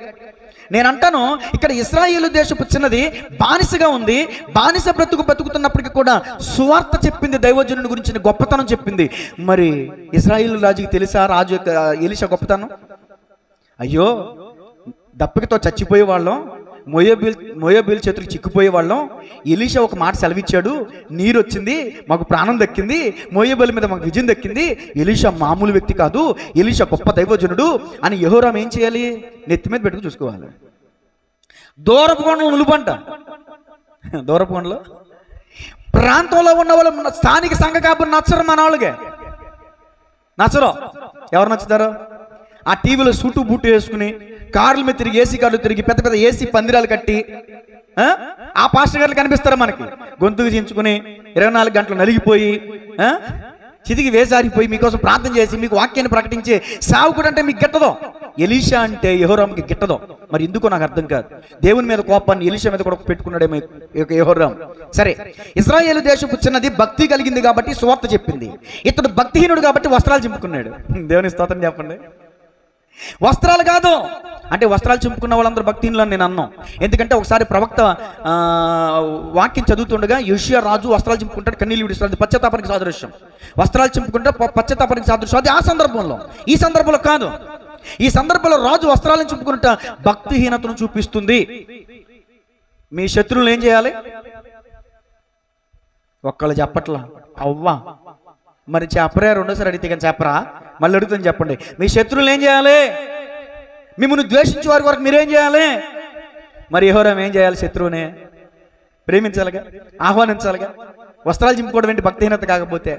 నేను అంటాను, ఇక్కడ ఇశ్రాయేలు దేశపు చిన్నది బానిసగా ఉంది, బానిస బతుకుతున్నప్పటికీ కూడా సువార్త చెప్పింది, దైవజనుని గురించిన గొప్పతనం చెప్పింది. మరి ఇశ్రాయేలు రాజుకి తెలుసా రాజు యొక్క ఎలీషా గొప్పతనం? అయ్యో, దప్పికతో చచ్చిపోయే వాళ్ళం, మోయాబీల చేతులకు చిక్కిపోయే వాళ్ళం. ఎలీషా ఒక మాట సెలవిచ్చాడు, నీరు వచ్చింది, మాకు ప్రాణం దక్కింది, మోయాబీల మీద మాకు విజయం దక్కింది. ఎలీషా మామూలు వ్యక్తి కాదు, ఎలీషా గొప్ప దైవజనుడు అని యెహోరాము ఏం చేయాలి? నెత్తి మీద పెట్టుకు చూసుకోవాలి. దూరపు కొండలు నులుపంట, దూరపు కొండలు ప్రాంతంలో ఉన్న వాళ్ళు స్థానిక సంఘ కాపులు నచ్చరు, మన వాళ్ళకే నచ్చరు. ఎవరు నచ్చుతారు? ఆ టీవీలో సూటు బూటు వేసుకుని కార్ల మీద తిరిగి, ఏసీ కార్లు తిరిగి, పెద్ద పెద్ద ఏసీ పందిరాలు కట్టి ఆ పాస్టర్ గారు కనిపిస్తారు మనకి, గొంతుకు చించుకుని 24 గంటలు నలిగిపోయి చితికి వేసారిపోయి మీకోసం ప్రార్థన చేసి మీకు వాక్యాన్ని ప్రకటించే సేవకుడు అంటే మీకు గిట్టదో. ఎలీషా అంటే యెహోరాముకి గిట్టదో. మరి ఎందుకో నాకు అర్థం కాదు. దేవుని మీద కోపాన్ని ఎలీషా మీద కూడా పెట్టుకున్నాడేమో యెహోరాము. సరే, ఇశ్రాయేలు దేశపు చిన్నది భక్తి కలిగింది కాబట్టి సువార్త చెప్పింది, ఇతడు భక్తిహీనుడు కాబట్టి వస్త్రాలు చింపుకున్నాడు. దేవుని స్తోత్రం చెప్పండి. వస్త్రాలు కాదు అంటే వస్త్రాలు చింపుకున్న వాళ్ళందరూ భక్తిహీనులు అని నేను అన్నాం. ఎందుకంటే ఒకసారి ప్రవక్త వాక్యం చదువుతుండగా యోషియా రాజు వస్త్రాలు చింపుకుంటాడు, కన్నీళ్ళు విడుస్తాడు, పశ్చాత్తాపానికి సాదృశ్యం. వస్త్రాలు చింపుకుంటే పశ్చాత్తాపానికి సాదృశ్యం. అది ఆ సందర్భంలో, ఈ సందర్భంలో కాదు. ఈ సందర్భంలో రాజు వస్త్రాలను చింపుకుంట భక్తిహీనతను చూపిస్తుంది. మీ శత్రువులు ఏం చేయాలి? ఒక్కళ్ళు చెప్పట్లా, అవ్వా మరి చెప్పరా? రెండోసారి అడిగితే కానీ చెప్పరా? మళ్ళీ అడుగుతాను, చెప్పండి. మీ శత్రువులు ఏం చేయాలి? మిమ్మల్ని ద్వేషించే వారి వరకు మీరేం చేయాలి? మరి యెహోరాము ఏం చేయాలి? శత్రువునే ప్రేమించాలిగా, ఆహ్వానించాలిగా. వస్త్రాలు చింపుకోవడం ఏంటి భక్తిహీనత కాకపోతే?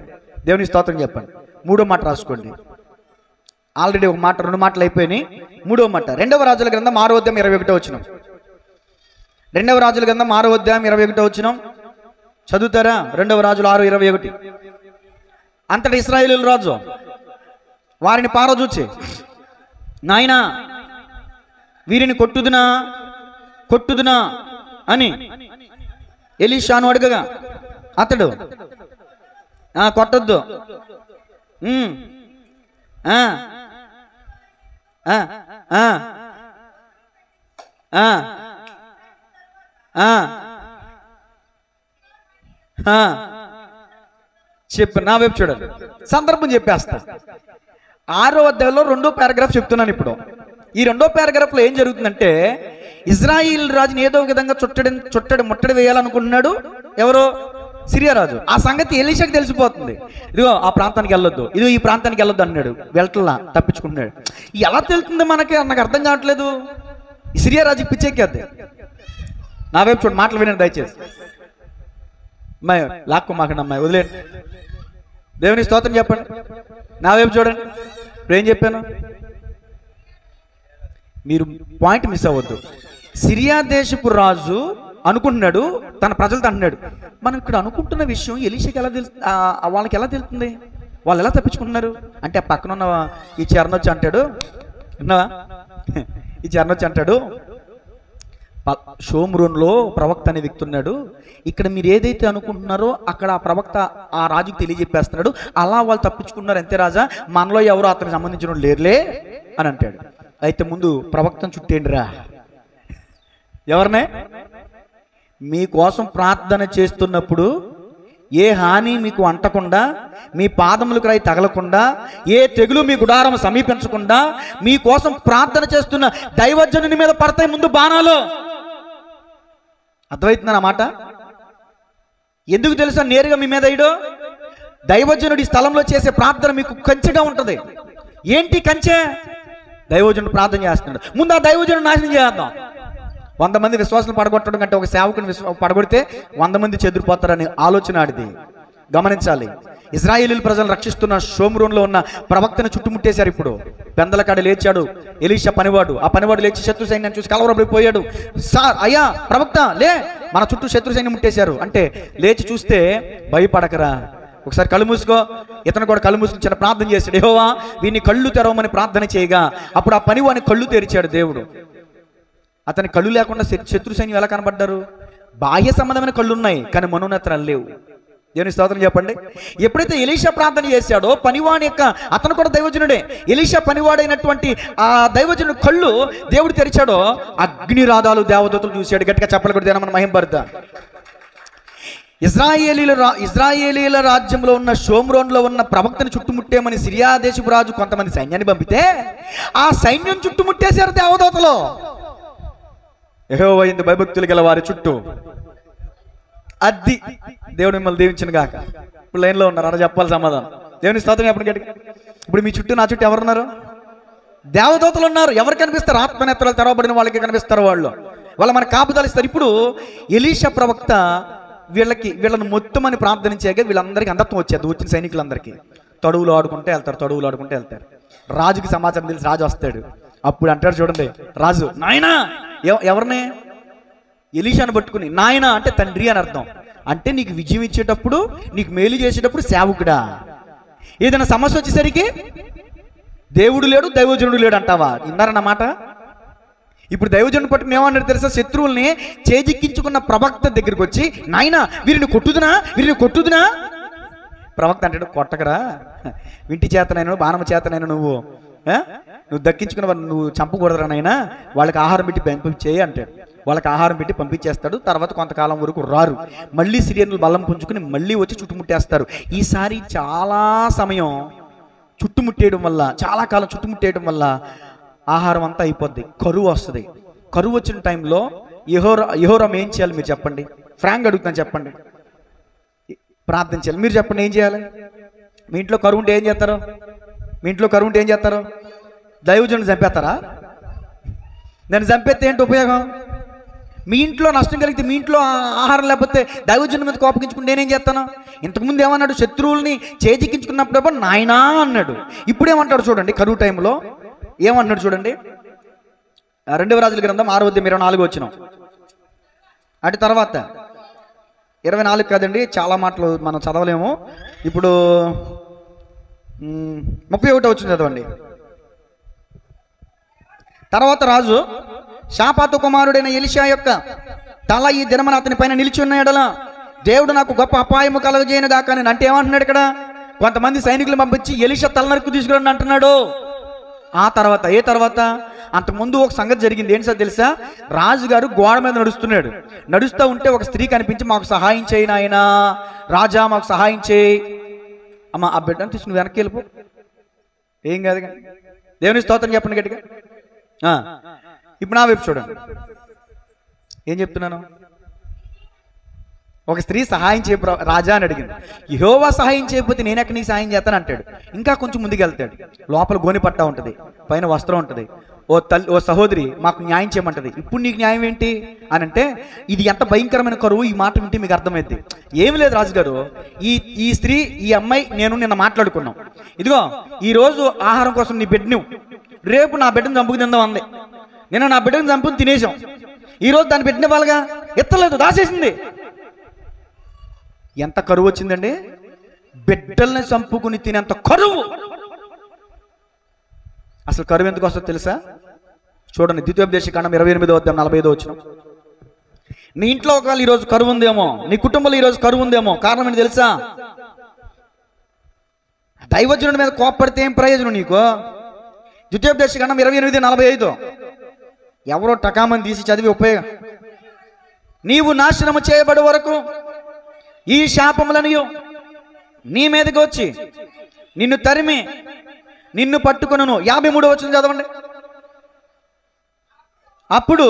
దేవుని స్తోత్రం చెప్పండి. 3వ మాట రాసుకోండి. ఆల్రెడీ ఒక మాట, 2 మాటలు అయిపోయినాయి. 3వ మాట 2వ రాజుల గ్రంథం 6వ అధ్యాయం 21వ వచనం. 2వ రాజుల గ్రంథం 6వ అధ్యాయం 21వ వచనం చదువుతారా? 2వ రాజులు 6:21. అంతటి ఇశ్రాయేలు రాజు వారిని పారజూచి, నాయనా వీరిని కొట్టుదునా అని ఎలీషాను అడగగా అతడు కొట్టొద్దు, చెప్పు, నా వైపు చూడండి, సందర్భం చెప్పేస్తా. 6వ అధ్యాయంలో 2వ పారాగ్రాఫ్ చెప్తున్నాను ఇప్పుడు. ఈ 2వ పారాగ్రాఫ్లో ఏం జరుగుతుందంటే, ఇజ్రాయిల్ రాజుని ఏదో విధంగా ముట్టడి వేయాలనుకుంటున్నాడు ఎవరో? సిరియా రాజు. ఆ సంగతి ఎలీషాకి తెలిసిపోతుంది. ఇదిగో ఆ ప్రాంతానికి వెళ్ళొద్దు, ఇదిగో ఈ ప్రాంతానికి వెళ్ళొద్దు అన్నాడు. వెళ్ళట్లా, తప్పించుకుంటున్నాడు. ఎలా తెలుస్తుంది మనకి? నాకు అర్థం కావట్లేదు. ఈ సిరియా రాజుకి పిచ్చెక్కేద్ది. నా వైపు చూడండి, మాటలు వినండి దయచేసి. అమ్మాయి లాక్కు మాకండి, అమ్మాయి వదిలేండి. దేవుని స్తోత్రం చెప్పండి. నా వైపు చూడండి. ఇప్పుడు ఏం చెప్పాను? మీరు పాయింట్ మిస్ అవ్వద్దు. సిరియా దేశపు రాజు అనుకుంటున్నాడు, తన ప్రజలతో అంటున్నాడు, మనం ఇక్కడ అనుకుంటున్న విషయం ఎలీషాకి ఎలా వాళ్ళకి ఎలా తెలుస్తుంది? వాళ్ళు ఎలా తప్పించుకుంటున్నారు అంటే, పక్కన ఉన్న ఈ చరణొచ్చి అంటాడు, విన్నావా? ఈ చరణొచ్చి అంటాడు, షోమ్రోన్లో ప్రవక్త అనే వ్యక్తి ఉన్నాడు, ఇక్కడ మీరు ఏదైతే అనుకుంటున్నారో అక్కడ ఆ ప్రవక్త ఆ రాజుకు తెలియజెప్పేస్తున్నాడు, అలా వాళ్ళు తప్పించుకున్నారు అంతే రాజా, మనలో ఎవరు అతనికి సంబంధించిన లేరులే అని అంటాడు. అయితే ముందు ప్రవక్తను చుట్టేండిరా. ఎవరినే? మీకోసం ప్రార్థన చేస్తున్నప్పుడు ఏ హాని మీకు అంటకుండా, మీ పాదములకు రాయి తగలకుండా, ఏ తెగులు మీ గుడారం సమీపించకుండా మీకోసం ప్రార్థన చేస్తున్న దైవజనుని మీద పడతాయి ముందు బాణాలు. అర్థమవుతుందా నా మాట? ఎందుకు తెలుసా నేరుగా మీ మీద ఇడో? దైవజనుడి స్థలంలో చేసే ప్రార్థన మీకు కంచెగా ఉంటుంది. ఏంటి కంచె? దైవజనుడు ప్రార్థన చేస్తున్నాడు, ముందు ఆ దైవజనుడు నాశనం చేద్దాం. 100 మంది విశ్వాసం పడగొట్టడం కంటే ఒక సేవకుని పడగొడితే 100 మంది చెదిరిపోతారని ఆలోచన ఆడిది. గమనించాలి. ఇజ్రాయేలీల ప్రజలను రక్షిస్తున్న షోమ్రోన్లో ఉన్న ప్రవక్తను చుట్టుముట్టేశారు. ఇప్పుడు పెందలకాడ లేచాడు ఎలీషా పనివాడు. ఆ పనివాడు లేచి శత్రు సైన్యాన్ని చూసి కలవరపడిపోయాడు. సార్ అయ్యా ప్రవక్త లే, మన చుట్టూ శత్రు సైన్యం ముట్టేశారు అంటే లేచి చూస్తే భయపడకరా, ఒకసారి కళ్ళు మూసుకో. ఇతను కూడా కళ్ళు మూసుకుని చిన్న ప్రార్థన చేశాడు. యెహోవా వీడిని కళ్ళు తెరవమని ప్రార్థన చేయగా అప్పుడు ఆ పనివాని కళ్ళు తెరిచాడు దేవుడు. అతని కళ్ళు లేకుండా శత్రు సైన్యం ఎలా కనబడ్డారు? బాహ్య సంబంధమైన కళ్ళు ఉన్నాయి కానీ మనోనేత్రాలు లేవు. దేవుని స్తోత్రం చెప్పండి. ఎప్పుడైతే ఎలీషా ప్రార్థన చేశాడో పనివాడి యొక్క, అతను కూడా దైవజనుడే, ఎలీషా పనివాడైనటువంటి ఆ దైవజనుడు కళ్ళు దేవుడు తెరిచాడో అగ్నిరాధాలు దేవదూతలు చూశాడు. గట్టిగా చెప్పలు కూడా మన మహింపడతా. ఇజ్రాయేలీల రాజ్యంలో ఉన్న షోమ్రోన్లో ఉన్న ప్రవక్తను చుట్టుముట్టేమని సిరియా దేశపు రాజు కొంతమంది సైన్యాన్ని పంపితే ఆ సైన్యం చుట్టుముట్టేశారు దేవదూతలు. యెహోవా యందు భయభక్తులు గల వారి చుట్టూ. అది దేవుడు మిమ్మల్ని దీవించిన గాక. ఇప్పుడు లైన్లో ఉన్నారు, అలా చెప్పాలి సమాధానం. దేవుని స్తోత్రం చెప్పండి గట్టిగా. ఇప్పుడు మీ చుట్టూ నా చుట్టూ ఎవరున్నారు? దేవదూతలు ఉన్నారు. ఎవరు కనిపిస్తారు? ఆత్మనేత్రాలు తెరవబడిన వాళ్ళకి కనిపిస్తారు. వాళ్ళు మనకు కాపుదలు ఇస్తారు. ఇప్పుడు ఎలీషా ప్రవక్త వీళ్ళను మొత్తం అని ప్రార్థనించాక వీళ్ళందరికీ అందత్వం వచ్చేది. వచ్చిన సైనికులందరికీ తడువులు ఆడుకుంటే వెళ్తారు. రాజుకి సమాచారం తెలిసి రాజు వస్తాడు. అప్పుడు అంటాడు చూడండి రాజు, నాయనా ఎవరిని? ఎలీషాను పట్టుకుని. నాయన అంటే తండ్రి అని అర్థం. అంటే నీకు విజయం ఇచ్చేటప్పుడు, నీకు మేలు చేసేటప్పుడు సేవకుడా. ఏదైనా సమస్య వచ్చేసరికి దేవుడు లేడు దైవజనుడు లేడు అంటావా? విన్నారన్నమాట. ఇప్పుడు దైవజనుడు పట్టుకుని ఏమన్నాడు తెలుసా? శత్రువుల్ని చేజిక్కించుకున్న ప్రవక్త దగ్గరికి వచ్చి, నాయన వీరిని కొట్టుదునా? ప్రవక్త అంటాడు, కొట్టకరా, వింటి చేతనైనా బాణమ చేతనైనా నువ్వు దక్కించుకున్న వారు నువ్వు చంపకూడదురా నాయనా, వాళ్ళకి ఆహారం పెట్టి పంపించేయి అంటాడు. వాళ్ళకి ఆహారం పెట్టి పంపించేస్తాడు. తర్వాత కొంతకాలం వరకు రారు. మళ్ళీ సిరియన్లు బలం పుంజుకుని మళ్ళీ వచ్చి చుట్టుముట్టేస్తారు. ఈసారి చాలా సమయం చుట్టుముట్టేయడం వల్ల, చాలా కాలం చుట్టుముట్టేయడం వల్ల ఆహారం అంతా అయిపోద్ది, కరువు వస్తుంది. కరువు వచ్చిన టైంలో యెహోరాము ఏం చేయాలి మీరు చెప్పండి? ఫ్రాంక్ అడుగుతాను, చెప్పండి. ప్రార్థన చేయాలి. మీరు చెప్పండి ఏం చేయాలి? మీ ఇంట్లో కరువు ఉంటే ఏం చేస్తారు? దైవజనుడు చంపేస్తారా? నేను చంపేస్తే ఏంటి ఉపయోగం? మీ ఇంట్లో నష్టం కలిగితే, మీ ఇంట్లో ఆహారం లేకపోతే దైవజనుడి మీద కోపగించుకుంటే నేనేం చేస్తాను? ఇంతకుముందు ఏమన్నాడు? శత్రువుల్ని చేజిక్కించుకున్నప్పుడు నాయనా అన్నాడు. ఇప్పుడేమంటాడు చూడండి, కరువు టైంలో ఏమన్నాడు చూడండి. 2వ రాజుల గ్రంథం 6:24 వచ్చిన. అటు తర్వాత 24 కాదండి, చాలా మాటలు మనం చదవలేము. ఇప్పుడు 31 వచ్చింది చదవండి. తర్వాత రాజు షాపాతు కుమారుడైన ఎలీషా యొక్క తల ఈ దినమున అతని పైన నిలిచి ఉన్న ఎడల దేవుడు నాకు గొప్ప అపాయము కలగజేయను గాక. నేను అంటే ఏమంటున్నాడు ఇక్కడ? కొంతమంది సైనికులు పంపించి ఎలీషా తల నరికి తీసుకురండి అంటున్నాడు. ఆ తర్వాత అంతకుముందు ఒక సంగతి జరిగింది. ఏంటి సార్ తెలుసా? రాజుగారు గోడ మీద నడుస్తూ ఉంటే ఒక స్త్రీ కనిపించి, మాకు సహాయం చేయి నాయనా, రాజా మాకు సహాయం చేయి. అమ్మ ఆ బిడ్డను తీసుకుని వెనక్కి వెళ్ళిపో, ఏం కాదు. దేవుని స్తోత్రం చెప్పండి గట్టిగా. ఇప్పుడు నా వైపు చూడండి, ఏం చెప్తున్నాను? ఒక స్త్రీ సహాయం చేయ రాజా అని అడిగింది. యెహోవా సహాయం చేయకపోతే నేను ఎక్కడ నీకు సహాయం చేస్తాను అంటాడు. ఇంకా కొంచెం ముందుకు వెళ్తాడు. లోపల గోని పట్టా ఉంటుంది, పైన వస్త్రం ఉంటుంది. ఓ సహోదరి మాకు న్యాయం చేయమంటది. ఇప్పుడు నీకు న్యాయం ఏంటి అని అంటే, ఇది ఎంత భయంకరమైన కరువు. ఈ మాట వింటే మీకు అర్థమైంది. ఏమి లేదు రాజుగారు, ఈ స్త్రీ ఈ అమ్మాయి నేను నిన్న మాట్లాడుకున్నాం. ఇదిగో ఈరోజు ఆహారం కోసం నీ బిడ్డను, రేపు నా బిడ్డను చంపుకు తిందాం అంది. నిన్న నా బిడ్డను చంపుకుని తినేసాం, ఈరోజు దాన్ని బిడ్డని వాళ్ళగా ఎత్తలేదు, దాచేసింది. ఎంత కరువు వచ్చిందండి? బిడ్డల్ని చంపుకుని తినేంత కరువు. అసలు కరువు ఎందుకు వస్తుందో తెలుసా? చూడండి, ద్వితీయోపదేశకాండం 28:45 వచ్చిన. నీ ఇంట్లో ఒకవేళ ఈరోజు కరువు ఉందేమో, నీ కుటుంబంలో ఈరోజు కరువు ఉందేమో. కారణం ఏంటి తెలుసా? దైవజనుడి మీద కోప్పడితే ఏం ప్రయోజనం నీకు? ద్వితీయోపదేశకాండం 28:45 ఎవరో టకామని తీసి చదివి ఉపయోగం. నీవు నాశనము చేయబడే వరకు ఈ శాపములను నీ మీదకి వచ్చి నిన్ను తరిమి నిన్ను పట్టుకొనును. 53 వచనం చదవండి. అప్పుడు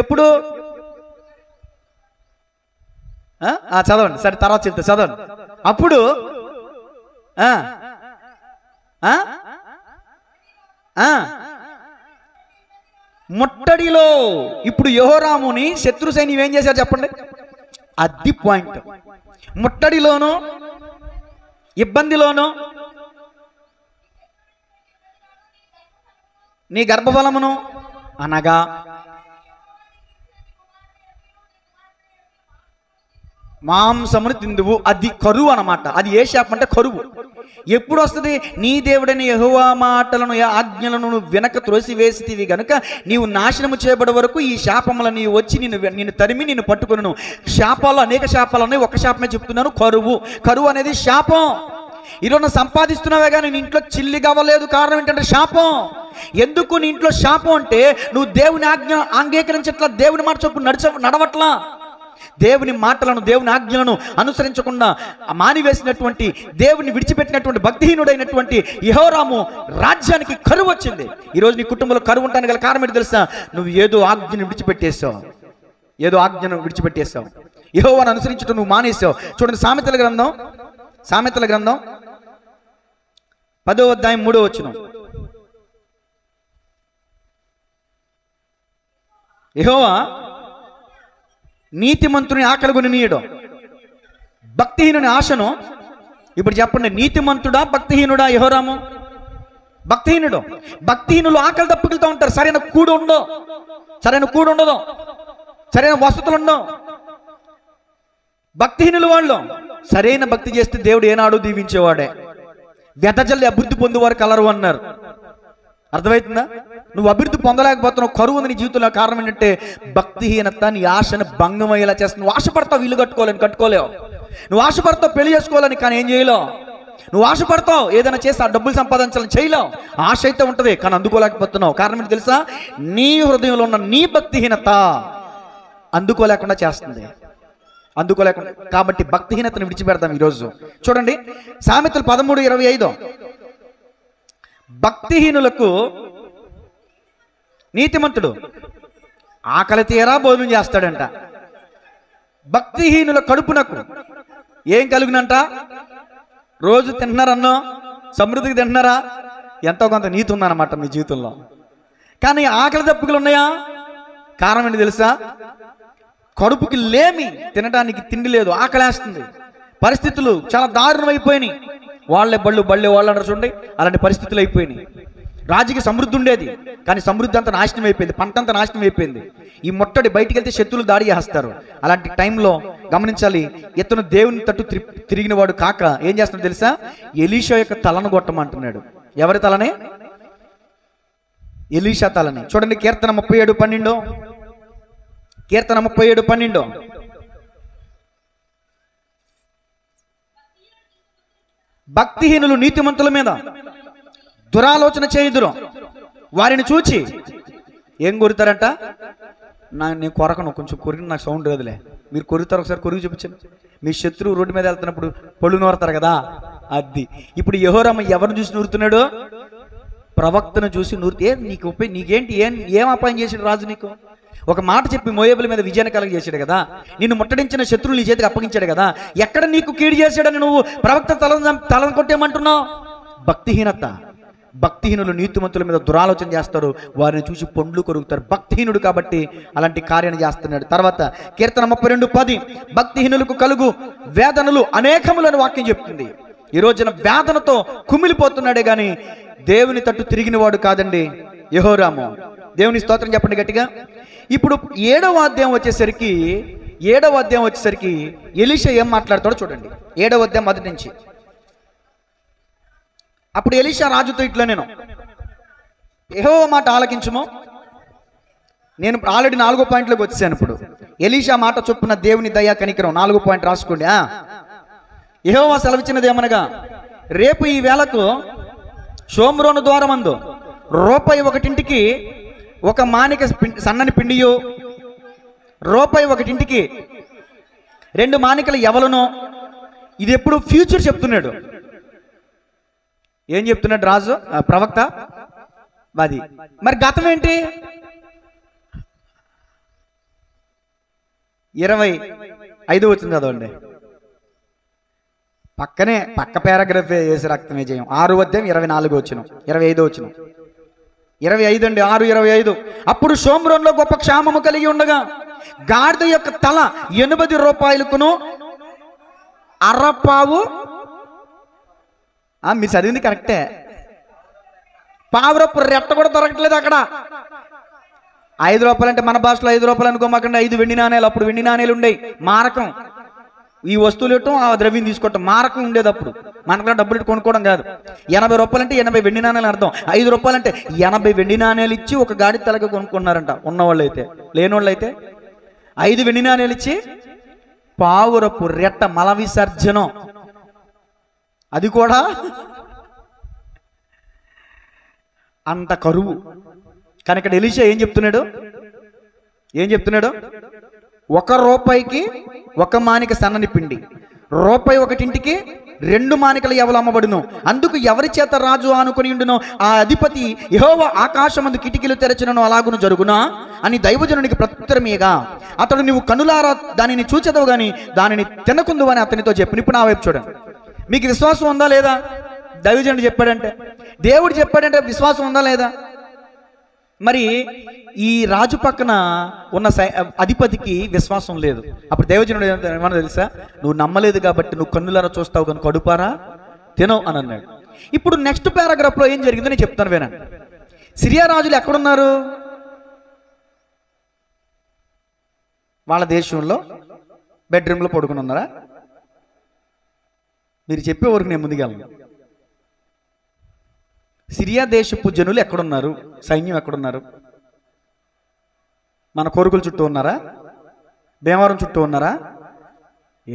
ఎప్పుడు చదవండి, సరే తర్వాత చెప్తా, చదవండి. అప్పుడు ముట్టడిలో, ఇప్పుడు యెహోరాముని శత్రు సైన్యం ఏం చేశారు చెప్పండి? అది పాయింట్. ముట్టడిలోను ఇబ్బందిలోనూ నీ గర్భఫలమును అనగా మాంసమును తిందువు. అది కరువు అన్నమాట. అది ఏ శాపం అంటే కరువు. ఎప్పుడు వస్తుంది? నీ దేవుడని యెహోవా మాటలను ఆజ్ఞలను వెనక త్రోసివేసితివి గనుక నీవు నాశనము చేయబడే వరకు ఈ శాపములను నీవు వచ్చి నిన్ను తరిమి నిన్ను పట్టుకును. శాపాలు అనేక శాపాలు ఉన్నాయి, ఒక శాపమే చెప్తున్నాను, కరువు. కరువు అనేది శాపం. ఈరోజు సంపాదిస్తున్నావే కానీ నీ ఇంట్లో చిల్లి కావలేదు. కారణం ఏంటంటే శాపం. ఎందుకు నీ ఇంట్లో శాపం అంటే నువ్వు దేవుని ఆజ్ఞ అంగీకరించట్లా, దేవుని మాట చొప్పున నడవట్లా. దేవుని మాటలను దేవుని ఆజ్ఞలను అనుసరించకుండా మానివేసినటువంటి, దేవుని విడిచిపెట్టినటువంటి భక్తిహీనుడైనటువంటి యెహోరాము రాజ్యానికి కరువు వచ్చింది. ఈరోజు నీ కుటుంబంలో కరువు ఉండడానికి గల కారణం ఏంటి తెలుసా? నువ్వు ఏదో ఆజ్ఞను విడిచిపెట్టేసావు, యెహోవాను అనుసరించడం నువ్వు మానేసావు. చూడండి, సామెతల గ్రంథం 10వ అధ్యాయం 3వ వచనం. యెహోవా నీతిమంతుని ఆకలి కొనినీయడం, భక్తిహీనుని ఆశను. ఇప్పుడు చెప్పండి, నీతిమంతుడా భక్తిహీనుడా యెహోరాము? భక్తిహీనుడు. భక్తిహీనులు ఆకలి తప్పుకెళ్తూ ఉంటారు. సరైన కూడు ఉండదు, సరైన వసతులు ఉండవు. భక్తిహీనులు వాళ్ళు సరైన భక్తి చేస్తే దేవుడు ఏనాడు దీవించేవాడే. వెదజల్లి అభివృద్ధి పొందేవారు కలరు అన్నారు. అర్థమవుతుందా? నువ్వు అభివృద్ధి పొందలేకపోతున్నావు, కరువు ఉంది నీ జీవితంలో. కారణం ఏంటంటే భక్తిహీనత నీ ఆశను భంగం అయ్యేలా చేస్తుంది. నువ్వు ఆశపడతావు ఇల్లు కట్టుకోలేవు, నువ్వు ఆశపడతావు పెళ్లి చేసుకోవాలని, కానీ ఏం చేయలేవు. నువ్వు ఆశపడతావు ఏదైనా చేసి ఆ డబ్బులు సంపాదించాలని, చేయలేవు. ఆశ అయితే ఉంటుంది కానీ అందుకోలేకపోతున్నావు. కారణం ఏంటి తెలుసా? నీ హృదయంలో ఉన్న నీ భక్తిహీనత అందుకోలేకుండా చేస్తుంది. కాబట్టి భక్తిహీనతను విడిచిపెడతాం ఈరోజు. చూడండి, సామెతలు 13:25. భక్తిహీనులకు నీతిమంతుడు ఆకలి తీరా భోజనం చేస్తాడంట. భక్తిహీనుల కడుపునకు ఏం కలుగునంట? రోజు తింటున్నారన్నో, సమృద్ధికి తింటున్నారా? ఎంతో కొంత నీతి ఉందన్నమాట మీ జీవితంలో. కానీ ఆకలి దప్పుకులు ఉన్నాయా? కారణం ఏంటి తెలుసా? కడుపుకి లేమి, తినడానికి తిండి లేదు, ఆకలేస్తుంది. పరిస్థితులు చాలా దారుణం అయిపోయినాయి. వాళ్ళే బళ్ళు వాళ్ళు అంటారు చూడండి, అలాంటి పరిస్థితులు అయిపోయినాయి. రాజుకి సమృద్ధి ఉండేది కానీ సమృద్ధి అంతా నాశనం అయిపోయింది, పంట అంతా నాశనం అయిపోయింది. ఈ ముట్టడి బయటికి వెళ్తే శత్రువులు దాడి చేస్తారు. అలాంటి టైంలో గమనించాలి, ఇతను దేవుని తట్టు తిరిగిన వాడు కాక ఏం చేస్తున్నాడు తెలుసా? ఎలీషా యొక్క తలను కొట్టమంటున్నాడు. ఎవరి తలనే? ఎలీషా తలని. చూడండి, కీర్తన 37:12. కీర్తన 37:12. భక్తిహీనులు నీతిమంతుల మీద దురాలోచన చేయుదురు, వారిని చూచి ఏం కొరుతారంట? నేను కొరకను, కొంచెం కొరికి నాకు సౌండ్ రాదులే. మీరు కొరుతారు, ఒకసారి కొరికి చూపించండి. మీ శత్రువు రోడ్డు మీద వెళ్తున్నప్పుడు పళ్ళు నూరతారు కదా, అది. ఇప్పుడు యెహోరాము ఎవరిని చూసి నూరుతున్నాడు? ప్రవక్తను చూసి నీకేంటి, ఏం అపాయం చేసాడు రాజు నీకు? ఒక మాట చెప్పి మోయాబుల మీద విజయాన్ని కలుగజేశాడు కదా, నిన్ను ముట్టడించిన శత్రువులు నీ చేతికి అప్పగించాడు కదా, ఎక్కడ నీకు కీడు చేశాడని నువ్వు ప్రవక్త తలను కొట్టేయమంటున్నావు? భక్తిహీనత. భక్తిహీనులు నీతిమంతుల మీద దురాలోచన చేస్తారు, వారిని చూసి పండ్లు కొరుకుతారు. భక్తిహీనుడు కాబట్టి అలాంటి కార్యాన్ని చేస్తున్నాడు. తర్వాత కీర్తన 32:10. భక్తిహీనులకు కలుగు వేదనలు అనేకములని వాక్యం చెప్తుంది. ఈ రోజున వేదనతో కుమిలిపోతున్నాడే కానీ దేవుని తట్టు తిరిగిన వాడు కాదండి యెహోరాము. దేవుని స్తోత్రం చెప్పండి గట్టిగా. ఇప్పుడు 7వ అధ్యాయం వచ్చేసరికి ఎలీషా ఏం మాట్లాడతాడో చూడండి. 7వ అధ్యాయం మొదటి నుంచి. అప్పుడు ఎలీషా రాజుతో ఇట్లా, నేను యెహోవా మాట ఆలకించుము. నేను ఆల్రెడీ 4వ పాయింట్లోకి వచ్చాను. ఇప్పుడు ఎలీషా మాట చొప్పున దేవుని దయా కనికరం 4వ పాయింట్ రాసుకోండి. యెహోవా సెలవిచ్చినది ఏమనగా, రేపు ఈ వేళకు షోమ్రోను ద్వారమందు రూపాయి ఒకటింటికి ఒక మానిక సన్నని పిండియో, రూపాయి ఒకటింటికి 2 మానికలు ఎవలనో. ఇది ఎప్పుడు ఫ్యూచర్ చెప్తున్నాడు. ఏం చెప్తున్నాడు రాజు, ప్రవక్త? అది మరి గతం ఏంటి? 25 వచ్చింది చదవండి. పక్క పారాగ్రాఫ్ వేసి రక్తమే చేయం. 6వ అధ్యాయం 24 వచ్చిన 25 వచ్చిన 25 అండి. 6:25. అప్పుడు షోమ్రోన్లో గొప్ప క్షామము కలిగి ఉండగా గాడిద యొక్క తల 80 రూపాయలకును అరపావు మీరు చదివింది కరెక్టే. పావురపు రెట్ట కూడా దొరకట్లేదు అక్కడ. 5 రూపాయలు అంటే మన భాషలో 5 రూపాయలు అనుకోమాకండి, 5 వెండి నాణేలు. అప్పుడు వెండి నాణేలు ఉండేవి. మారకం, ఈ వస్తువులు ఇవ్వటం, ఆ ద్రవ్యం తీసుకోవటం, మారకం ఉండేది అప్పుడు. మనకు డబ్బులు ఇట్టు కొనుక్కోవడం కాదు. 80 రూపాయలు అంటే 80 వెండి నాణేలు అర్థం. 5 రూపాయలు అంటే 80 వెండి నాణేలు ఇచ్చి ఒక గాడి తలకి కొనుక్కున్నారంట ఉన్నవాళ్ళు అయితే. లేనివాళ్ళు అయితే 5 వెండి నాణేలు ఇచ్చి పావురపు రెట్ట మల విసర్జనం, అది కూడా అంత కరువు. కానీ ఇక్కడ ఎలీషా ఏం చెప్తున్నాడు? 1 రూపాయికి 1 మానిక సన్నని పిండి, రూపాయి ఒకటింటికి 2 మానికల ఎవలు అమ్మబడును. అందుకు ఎవరి చేత రాజు ఆనుకొని ఉండునో ఆ అధిపతి యెహోవా ఆకాశమందు కిటికీలు తెరచునను అలాగును జరుగునా అని దైవజనునికి ప్రత్యుత్తరమేగా అతడు నువ్వు కనులారా దానిని చూచెదవు గాని దానిని తినకుందు అని అతనితో చెప్పిన. ఇప్పుడు నా వైపు చూడండి. మీకు విశ్వాసం ఉందా లేదా? దైవజనుడు చెప్పాడంటే, దేవుడు చెప్పాడంటే విశ్వాసం ఉందా లేదా? మరి ఈ రాజు పక్కన ఉన్న అధిపతికి విశ్వాసం లేదు. అప్పుడు దైవజనుడు ఏమన్నా తెలుసా? నువ్వు నమ్మలేదు కాబట్టి నువ్వు కన్నులారా చూస్తావు కనుక కడుపారా తినవు అని అన్నాడు. ఇప్పుడు నెక్స్ట్ పారాగ్రాఫ్లో ఏం జరిగిందో నేను చెప్తాను వినండి. సిరియా రాజులు ఎక్కడున్నారు? వాళ్ళ దేశంలో బెడ్రూమ్లో పడుకుని ఉన్నారా? మీరు చెప్పే వరకు నేను ముందుకెళ్ళను. సిరియా దేశపు జనులు ఎక్కడున్నారు? సైన్యం ఎక్కడున్నారు? మన కోరికల చుట్టూ ఉన్నారా? భీమవరం చుట్టూ ఉన్నారా?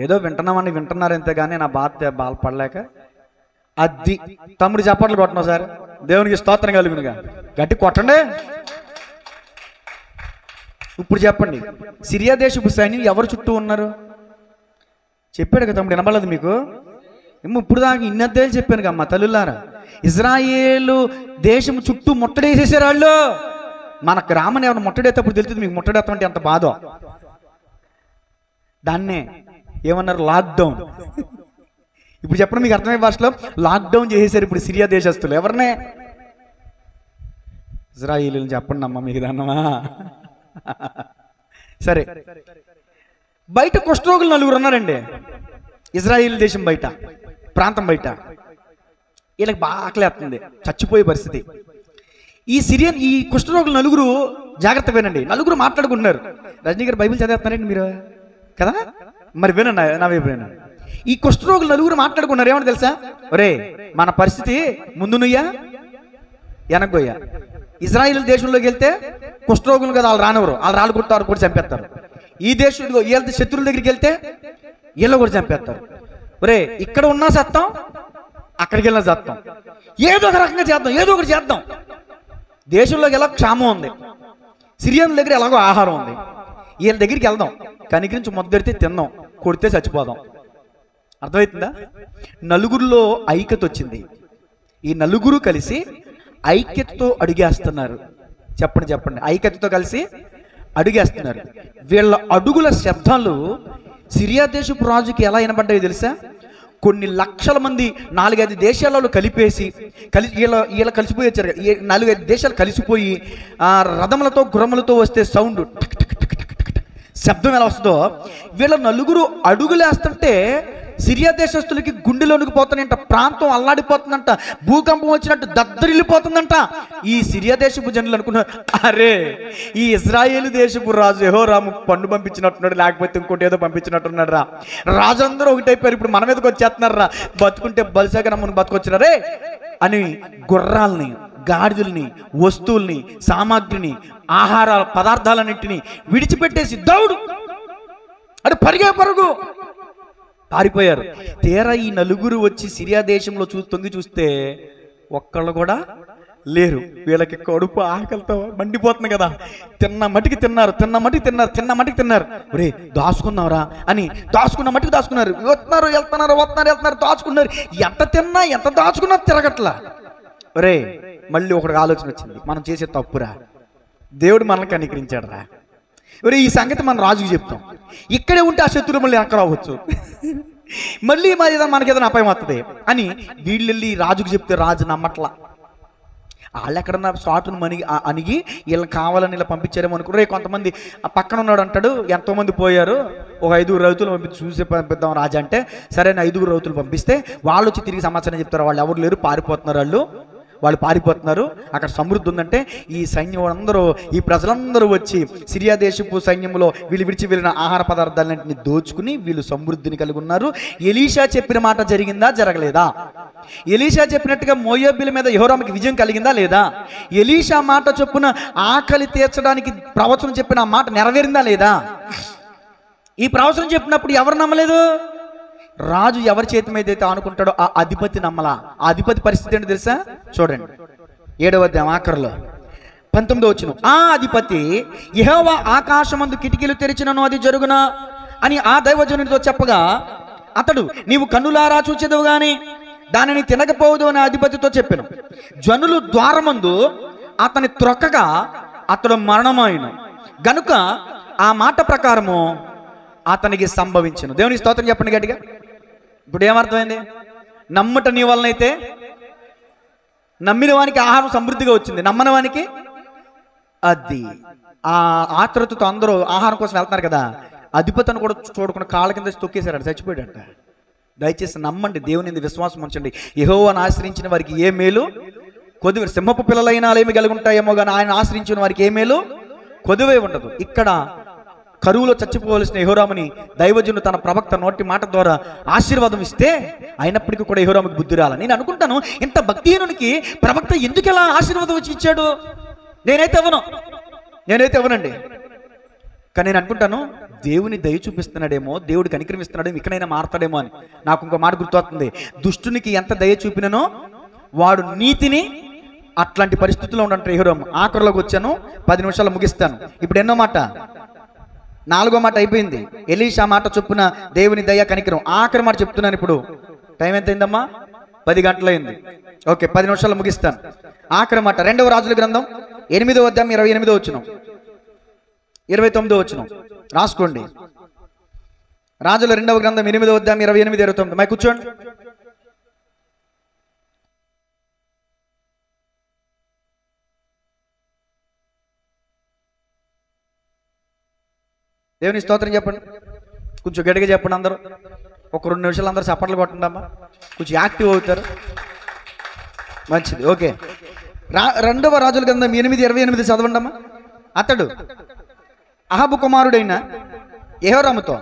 ఏదో వింటున్నామని వింటున్నారు అంతేగాని నా బాధపడలేక అది తమ్ముడు చప్పట్లు కొట్టను సార్, దేవునికి స్తోత్రం కలుగునుగా. గట్టి కొట్టండి. ఇప్పుడు చెప్పండి, సిరియా దేశపు సైన్యం ఎవరు చుట్టూ ఉన్నారు? చెప్పాడు కదా తమ్ముడు, వినబడలేదు మీకు? ఇప్పుడు దాకా ఇన్నద్దేలు చెప్పాను కదా మా తల్లులారా. ఇజ్రాయేలు దేశం చుట్టూ ముట్టడేసేసారు వాళ్ళు. మన గ్రామాన్ని ఏమైనా ముట్టడేటప్పుడు తెలుస్తుంది మీకు ముట్టడేస్తాం అంటే ఎంత బాధో. దాన్నే ఏమన్నారు? లాక్డౌన్. ఇప్పుడు చెప్పండి మీకు అర్థమయ్యే భాషలో, లాక్డౌన్ చేసేసారు ఇప్పుడు సిరియా దేశస్తులు. ఎవరినే? ఇజ్రాయేలీని చెప్పండి అమ్మ మీకు దన్నమా. సరే, బయట కుష్ఠరోగులు 4 ఉన్నారండి ఇజ్రాయేల్ దేశం బయట, ప్రాంతం బయట. వీళ్ళకి బాగా ఆకలేస్తుంది, చచ్చిపోయే పరిస్థితి. ఈ కుష్ఠరోగులు 4 జాగ్రత్త వినండి. 4 మాట్లాడుకుంటున్నారు. రజనీ గారు బైబిల్ చదివేస్తున్నారండి మీరు కదా, మరి వినండి నా వైపు వినండి. ఈ కుష్ఠరోగులు 4 మాట్లాడుకున్నారు. ఏమని తెలుసా? ఒరే మన పరిస్థితి ముందు నుయ్యా వెనక్కోయ్యా. ఇజ్రాయిల్ దేశంలోకి వెళ్తే కుష్ఠరోగులు కదా వాళ్ళు రానివ్వరు, వాళ్ళు రాళ్ళు కొట్టారు కూడా చంపేస్తారు. ఈ దేశంలో వీళ్ళ శత్రువుల దగ్గరికి వెళ్తే వీళ్ళు కూడా చంపేస్తారు. ఒరే ఇక్కడ ఉన్నా చేస్తాం, అక్కడికి వెళ్ళినా చేస్తాం, ఏదో ఒక రకంగా చేద్దాం, ఏదో ఒకటి చేద్దాం. దేశంలోకి ఎలా క్షామం ఉంది, సిరియన్ దగ్గర ఎలాగో ఆహారం ఉంది, వీళ్ళ దగ్గరికి వెళ్దాం, కనికరించి మొదలెడితే తిందాం, కొడితే చచ్చిపోదాం. అర్థమవుతుందా? 4 ఐక్యత వచ్చింది. ఈ 4 కలిసి ఐక్యతతో అడుగేస్తున్నారు. చెప్పండి, ఐక్యతతో కలిసి అడుగేస్తున్నారు. వీళ్ళ అడుగుల శబ్దాలు సిరియా దేశపు రాజుకి ఎలా వినబడ్డాయో తెలుసా? కొన్ని లక్షల మంది 4-5 దేశాలలో వీళ్ళ కలిసిపోయి వచ్చారు. 4-5 దేశాలు కలిసిపోయి రథములతో గుర్రములతో వస్తే సౌండ్ శబ్దం ఎలా వస్తుందో, వీళ్ళ 4 అడుగులేస్తుంటే సిరియా దేశస్తులకి గుండెలోనికి పోతానంట, ప్రాంతం అల్లాడిపోతుందంట, భూకంపం వచ్చినట్టు దద్దరిల్లిపోతుందంట. ఈ సిరియా దేశపు జనులు అనుకున్నారు, అరే ఈ ఇజ్రాయేలు దేశపు రాజు యెహోరాము పన్ను పంపించినట్టున్నాడు, లేకపోతే ఇంకోటి ఏదో పంపించినట్టున్నాడు రా. రాజులందరూ ఒకటైపోయారు, ఇప్పుడు మన మీదకి వచ్చేస్తున్నారు రా, బతుకుంటే బలిసాగా నమ్మని బతుకొచ్చినారే అని గుర్రాలని, గాడిదల్ని, వస్తువుల్ని, సామాగ్రిని, ఆహార పదార్థాలన్నింటినీ విడిచిపెట్టేసి దౌడు అంటే పరుగు పారిపోయారు. తీరా ఈ 4 వచ్చి సిరియా దేశంలో తొంగి చూస్తే ఒక్కళ్ళు కూడా లేరు. వీళ్ళకి కడుపు ఆకలితో మండిపోతుంది కదా, తిన్న మట్టికి తిన్నారు. ఒరే దాచుకున్నావురా అని దాచుకున్న మట్టికి దాచుకున్నారు. వెళ్తున్నారు దాచుకున్నారు. ఎంత తిన్నా ఎంత దాచుకున్నా తిరగట్లా. ఒరే మళ్ళీ ఒకటి ఆలోచన వచ్చింది, మనం చేసే తప్పురా, దేవుడు మనల్ని కనికరించాడు రా. ఒరే ఈ సంగతి మనం రాజుకి చెప్తాం, ఇక్కడే ఉంటే ఆ శత్రువు మళ్ళీ వెనక రావచ్చు, మళ్ళీ మనకి ఏదైనా అపాయం వస్తుంది అని వీళ్ళు వెళ్ళి రాజుకు చెప్తే రాజు నమ్మట్లా. వాళ్ళు ఎక్కడన్నా షాటును అణిగి వీళ్ళని కావాలని ఇలా పంపించారేమో అనుకుంటారు. కొంతమంది ఆ పక్కన ఉన్నాడు అంటాడు, ఎంతోమంది పోయారు, ఒక 5 రౌతులు పంపించి చూసి పంపిద్దాం రాజా అంటే, సరే 5 రౌతులు పంపిస్తే వాళ్ళు వచ్చి తిరిగి సమాచారం చెప్తారు, వాళ్ళు ఎవరు లేరు, పారిపోతున్నారు, వాళ్ళు పారిపోతున్నారు, అక్కడ సమృద్ధి ఉందంటే ఈ సైన్యం అందరూ, ఈ ప్రజలందరూ వచ్చి సిరియా దేశపు సైన్యంలో వీళ్ళు విడిచి వెళ్ళిన ఆహార పదార్థాలన్నింటినీ దోచుకుని వీళ్ళు సమృద్ధిని కలిగి ఉన్నారు. ఎలీషా చెప్పిన మాట జరిగిందా, జరగలేదా? ఎలీషా చెప్పినట్టుగా మోయాబీల మీద యెహోరాముకి విజయం కలిగిందా లేదా? ఎలీషా మాట చొప్పున ఆకలి తీర్చడానికి ప్రవచనం చెప్పిన ఆ మాట నెరవేరిందా లేదా? ఈ ప్రవచనం చెప్పినప్పుడు ఎవరు నమ్మలేదు? రాజు ఎవరి చేతి మీద అయితే ఆనుకుంటాడో ఆ అధిపతి నమ్మలా. ఆ అధిపతి పరిస్థితి ఏంటో తెలుసా? చూడండి 7వ అధ్యాయం ఆఖరులో 19వ వచనం. ఆ అధిపతి యెహోవా ఆకాశమందు కిటికీలు తెరిచినను అది జరుగునా అని ఆ దైవజనునితో చెప్పగా, అతడు నీవు కన్నులారా చూచెదవు గాని దానిని తినకపోవదు అని అధిపతితో చెప్పెను. జనులు ద్వారమందు అతని త్రొక్కగా అతడు మరణమాయను గనుక ఆ మాట ప్రకారము అతనికి సంభవించను. దేవునికి స్తోత్రం చెప్పండి గట్టిగా. ఇప్పుడు ఏమర్థమైంది? నమ్మట నీ వలనైతే, నమ్మిన వానికి ఆహారం సమృద్ధిగా వచ్చింది, నమ్మని వానికి అది ఆ ఆతృతతో అందరూ ఆహారం కోసం వెళ్తున్నారు కదా, అధిపతిని కూడా చూడకుండా కాళ్ళ కింద తొక్కేశాడు, చచ్చిపోయాడంట. దయచేసి నమ్మండి, దేవుని విశ్వాసం ఉంచండి. యెహోవాను ఆశ్రయించిన వారికి ఏ మేలు కొద్దివే, సింహపు పిల్లలైనా ఏమి కలిగి ఉంటాయేమో కానీ ఆయన ఆశ్రయించిన వారికి ఏ మేలు కొద్దివే ఉండదు. ఇక్కడ కరువులో చచ్చిపోవలసిన యెహోరాముని దైవజనుడు తన ప్రవక్త నోటి మాట ద్వారా ఆశీర్వాదం ఇస్తే అయినప్పటికీ కూడా యెహోరాముకి బుద్ధి రాల. నేను అనుకుంటాను, ఇంత భక్తిహీనునికి ప్రవక్త ఎందుకు ఎలా ఆశీర్వాదం వచ్చి ఇచ్చాడు? నేనైతే ఇవ్వనండి. కానీ నేను అనుకుంటాను, దేవుని దయ చూపిస్తున్నాడేమో, దేవుడు కనికరమిస్తున్నాడేమో, ఇక్కడైనా మారతాడేమో అని. నాకు ఇంకో మాట గుర్తొస్తుంది, దుష్టునికి ఎంత దయ చూపిననో వాడు నీతిని అట్లాంటి పరిస్థితుల్లో ఉండంటే యెహోరాము. ఆఖరులోకి వచ్చాను, 10 నిమిషాలు ముగిస్తాను. ఇప్పుడు ఎన్నో మాట? 4వ మాట అయిపోయింది. ఎలీషా మాట చొప్పున దేవుని దయ కనికరం. ఆఖరి మాట చెప్తున్నాను. ఇప్పుడు టైం ఎంత అయిందమ్మా? 10 గంటలైంది. ఓకే, 10 నిమిషాలు ముగిస్తాను. ఆఖరి మాట 2వ రాజుల గ్రంథం 8వ అధ్యాయం 28వ వచనం, 29వ వచనం రాసుకోండి. రాజుల 2వ గ్రంథం 8వ అధ్యాయం 28, 29. మై కూర్చోండి. దేవుని స్తోత్రం చెప్పండి. కొంచెం గట్టిగా చెప్పండి అందరూ. ఒక 2 నిమిషాలు అందరూ చప్పట్లు కొట్టండి అమ్మా, కొంచెం యాక్టివ్ అవుతారు. మంచిది. ఓకే, 2వ రాజుల గ్రంథం 8:28 చదవండి అమ్మా. అతడు అహాబు కుమారుడైన యెహోరాముతో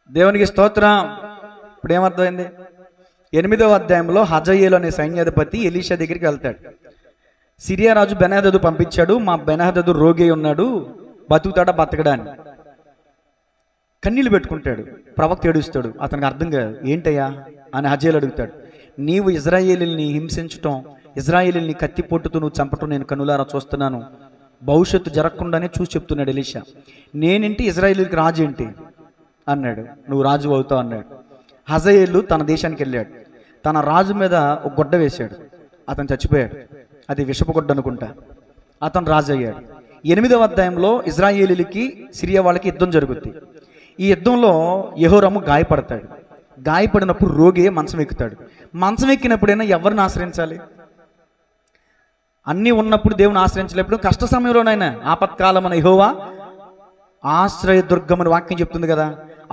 దేవునికి స్తోత్రం. ఇప్పుడు ఏమర్థమైంది? 8వ అధ్యాయంలో హజయేలు అనే సైన్యాధిపతి ఎలీషా దగ్గరికి వెళ్తాడు. సిరియా రాజు బెన్హదదు పంపించాడు, మా బెన్హదదు రోగి ఉన్నాడు, బతుకుతాడా బతకడా అని. కన్నీళ్ళు పెట్టుకుంటాడు. ప్రవక్త ఏడుస్తాడు. అతనికి అర్థం కాదు, ఏంటయ్యా అని హజయేలు అడుగుతాడు. నీవు ఇజ్రాయేలీల్ని హింసించటం, ఇజ్రాయేలీల్ని కత్తిపోటుతో నువ్వు చంపటం నేను కనులారా చూస్తున్నాను. భవిష్యత్తు జరగకుండానే చూసి చెప్తున్నాడు ఎలీషా. నేనేంటి, ఇజ్రాయేలీకి రాజు ఏంటి అన్నాడు. నువ్వు రాజు అవుతావు అన్నాడు. హజయేలు తన దేశానికి వెళ్ళాడు. తన రాజు మీద ఒక గుడ్డ వేశాడు. అతను చచ్చిపోయాడు. అది విషపు గుడ్డ అనుకుంటా. అతను రాజు అయ్యాడు. 8వ అధ్యాయంలో ఇజ్రాయేలీలకి సిరియా వాళ్ళకి యుద్ధం జరుగుద్ది. ఈ యుద్ధంలో యెహోరాము గాయపడతాడు. గాయపడినప్పుడు రోగి మంచం ఎక్కుతాడు. మంచం ఎక్కినప్పుడైనా ఎవరిని ఆశ్రయించాలి? అన్నీ ఉన్నప్పుడు దేవుని ఆశ్రయించలేప్పుడు, కష్ట సమయంలోనైనా ఆపత్కాలమైన యెహోవా ఆశ్రయ దుర్గమని వాక్యం చెప్తుంది కదా.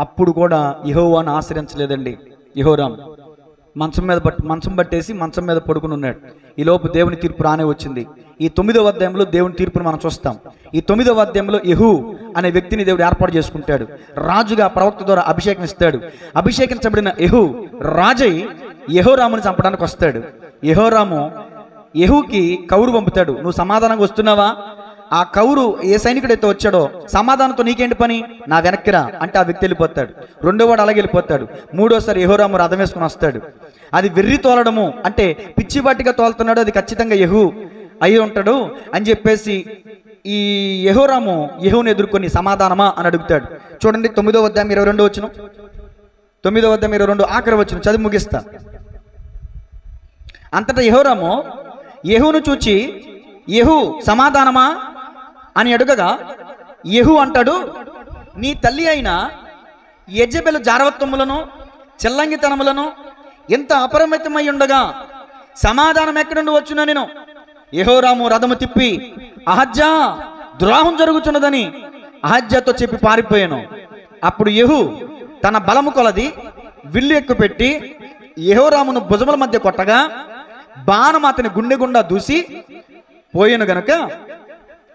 అప్పుడు కూడా యెహోవాను ఆశ్రయించలేదండి యెహోరాము. మంచం పట్టేసి మంచం మీద పడుకుని ఉన్నాడు. ఈలోపు దేవుని తీర్పు రానే వచ్చింది. ఈ 9వ అధ్యాయంలో దేవుని తీర్పును మనం చూస్తాం. ఈ 9వ అధ్యాయంలో యెహూ అనే వ్యక్తిని దేవుడు ఏర్పాటు చేసుకుంటాడు. రాజుగా ప్రవక్త ద్వారా అభిషేకం ఇస్తాడు. అభిషేకించబడిన యెహూ రాజై యెహోరాముని చంపడానికి వస్తాడు. యెహోరాము యెహూకి కౌరు పంపుతాడు. నువ్వు సమాధానంగా వస్తున్నావా ఆ కౌరు ఏ సైనికుడైతే వచ్చాడో సమాధానంతో నీకేంటి పని, నా వెనక్కిరా అంటే ఆ వ్యక్తి వెళ్ళిపోతాడు. రెండోవాడు అలాగే వెళ్ళిపోతాడు. మూడోసారి యెహోరాము రథం వేసుకుని వస్తాడు. అది వెర్రి తోలడము అంటే పిచ్చి బట్టిగా తోలుతున్నాడు, అది ఖచ్చితంగా యెహూ అయి ఉంటాడు అని చెప్పేసి ఈ యెహోరాము యెహూని ఎదుర్కొని సమాధానమా అని అడుగుతాడు. చూడండి 9వ అధ్యాయం 22వ వచనం, 9వ అధ్యాయం 22 ఆఖరి వచనం చదివి ముగిస్తా. అంతటా యెహోరాము యెహూను చూచి, యెహూ సమాధానమా అని అడుగగా యెహూ అంటాడు, నీ తల్లి అయిన యెజెబెలు జారవత్వములను చెల్లంగితనములను ఎంత అపరిమితమై ఉండగా సమాధానం ఎక్కడి నుండి వచ్చునో నేను. యెహోరాము రథము తిప్పి అహజ్యా ద్రోహం జరుగుతున్నదని అహజ్యాతో చెప్పి పారిపోయాను. అప్పుడు యెహూ తన బలము కొలది విల్లు ఎక్కుపెట్టి యెహోరామును భుజముల మధ్య కొట్టగా బాణం అతని గుండె గుండా దూసి పోయాను గనుక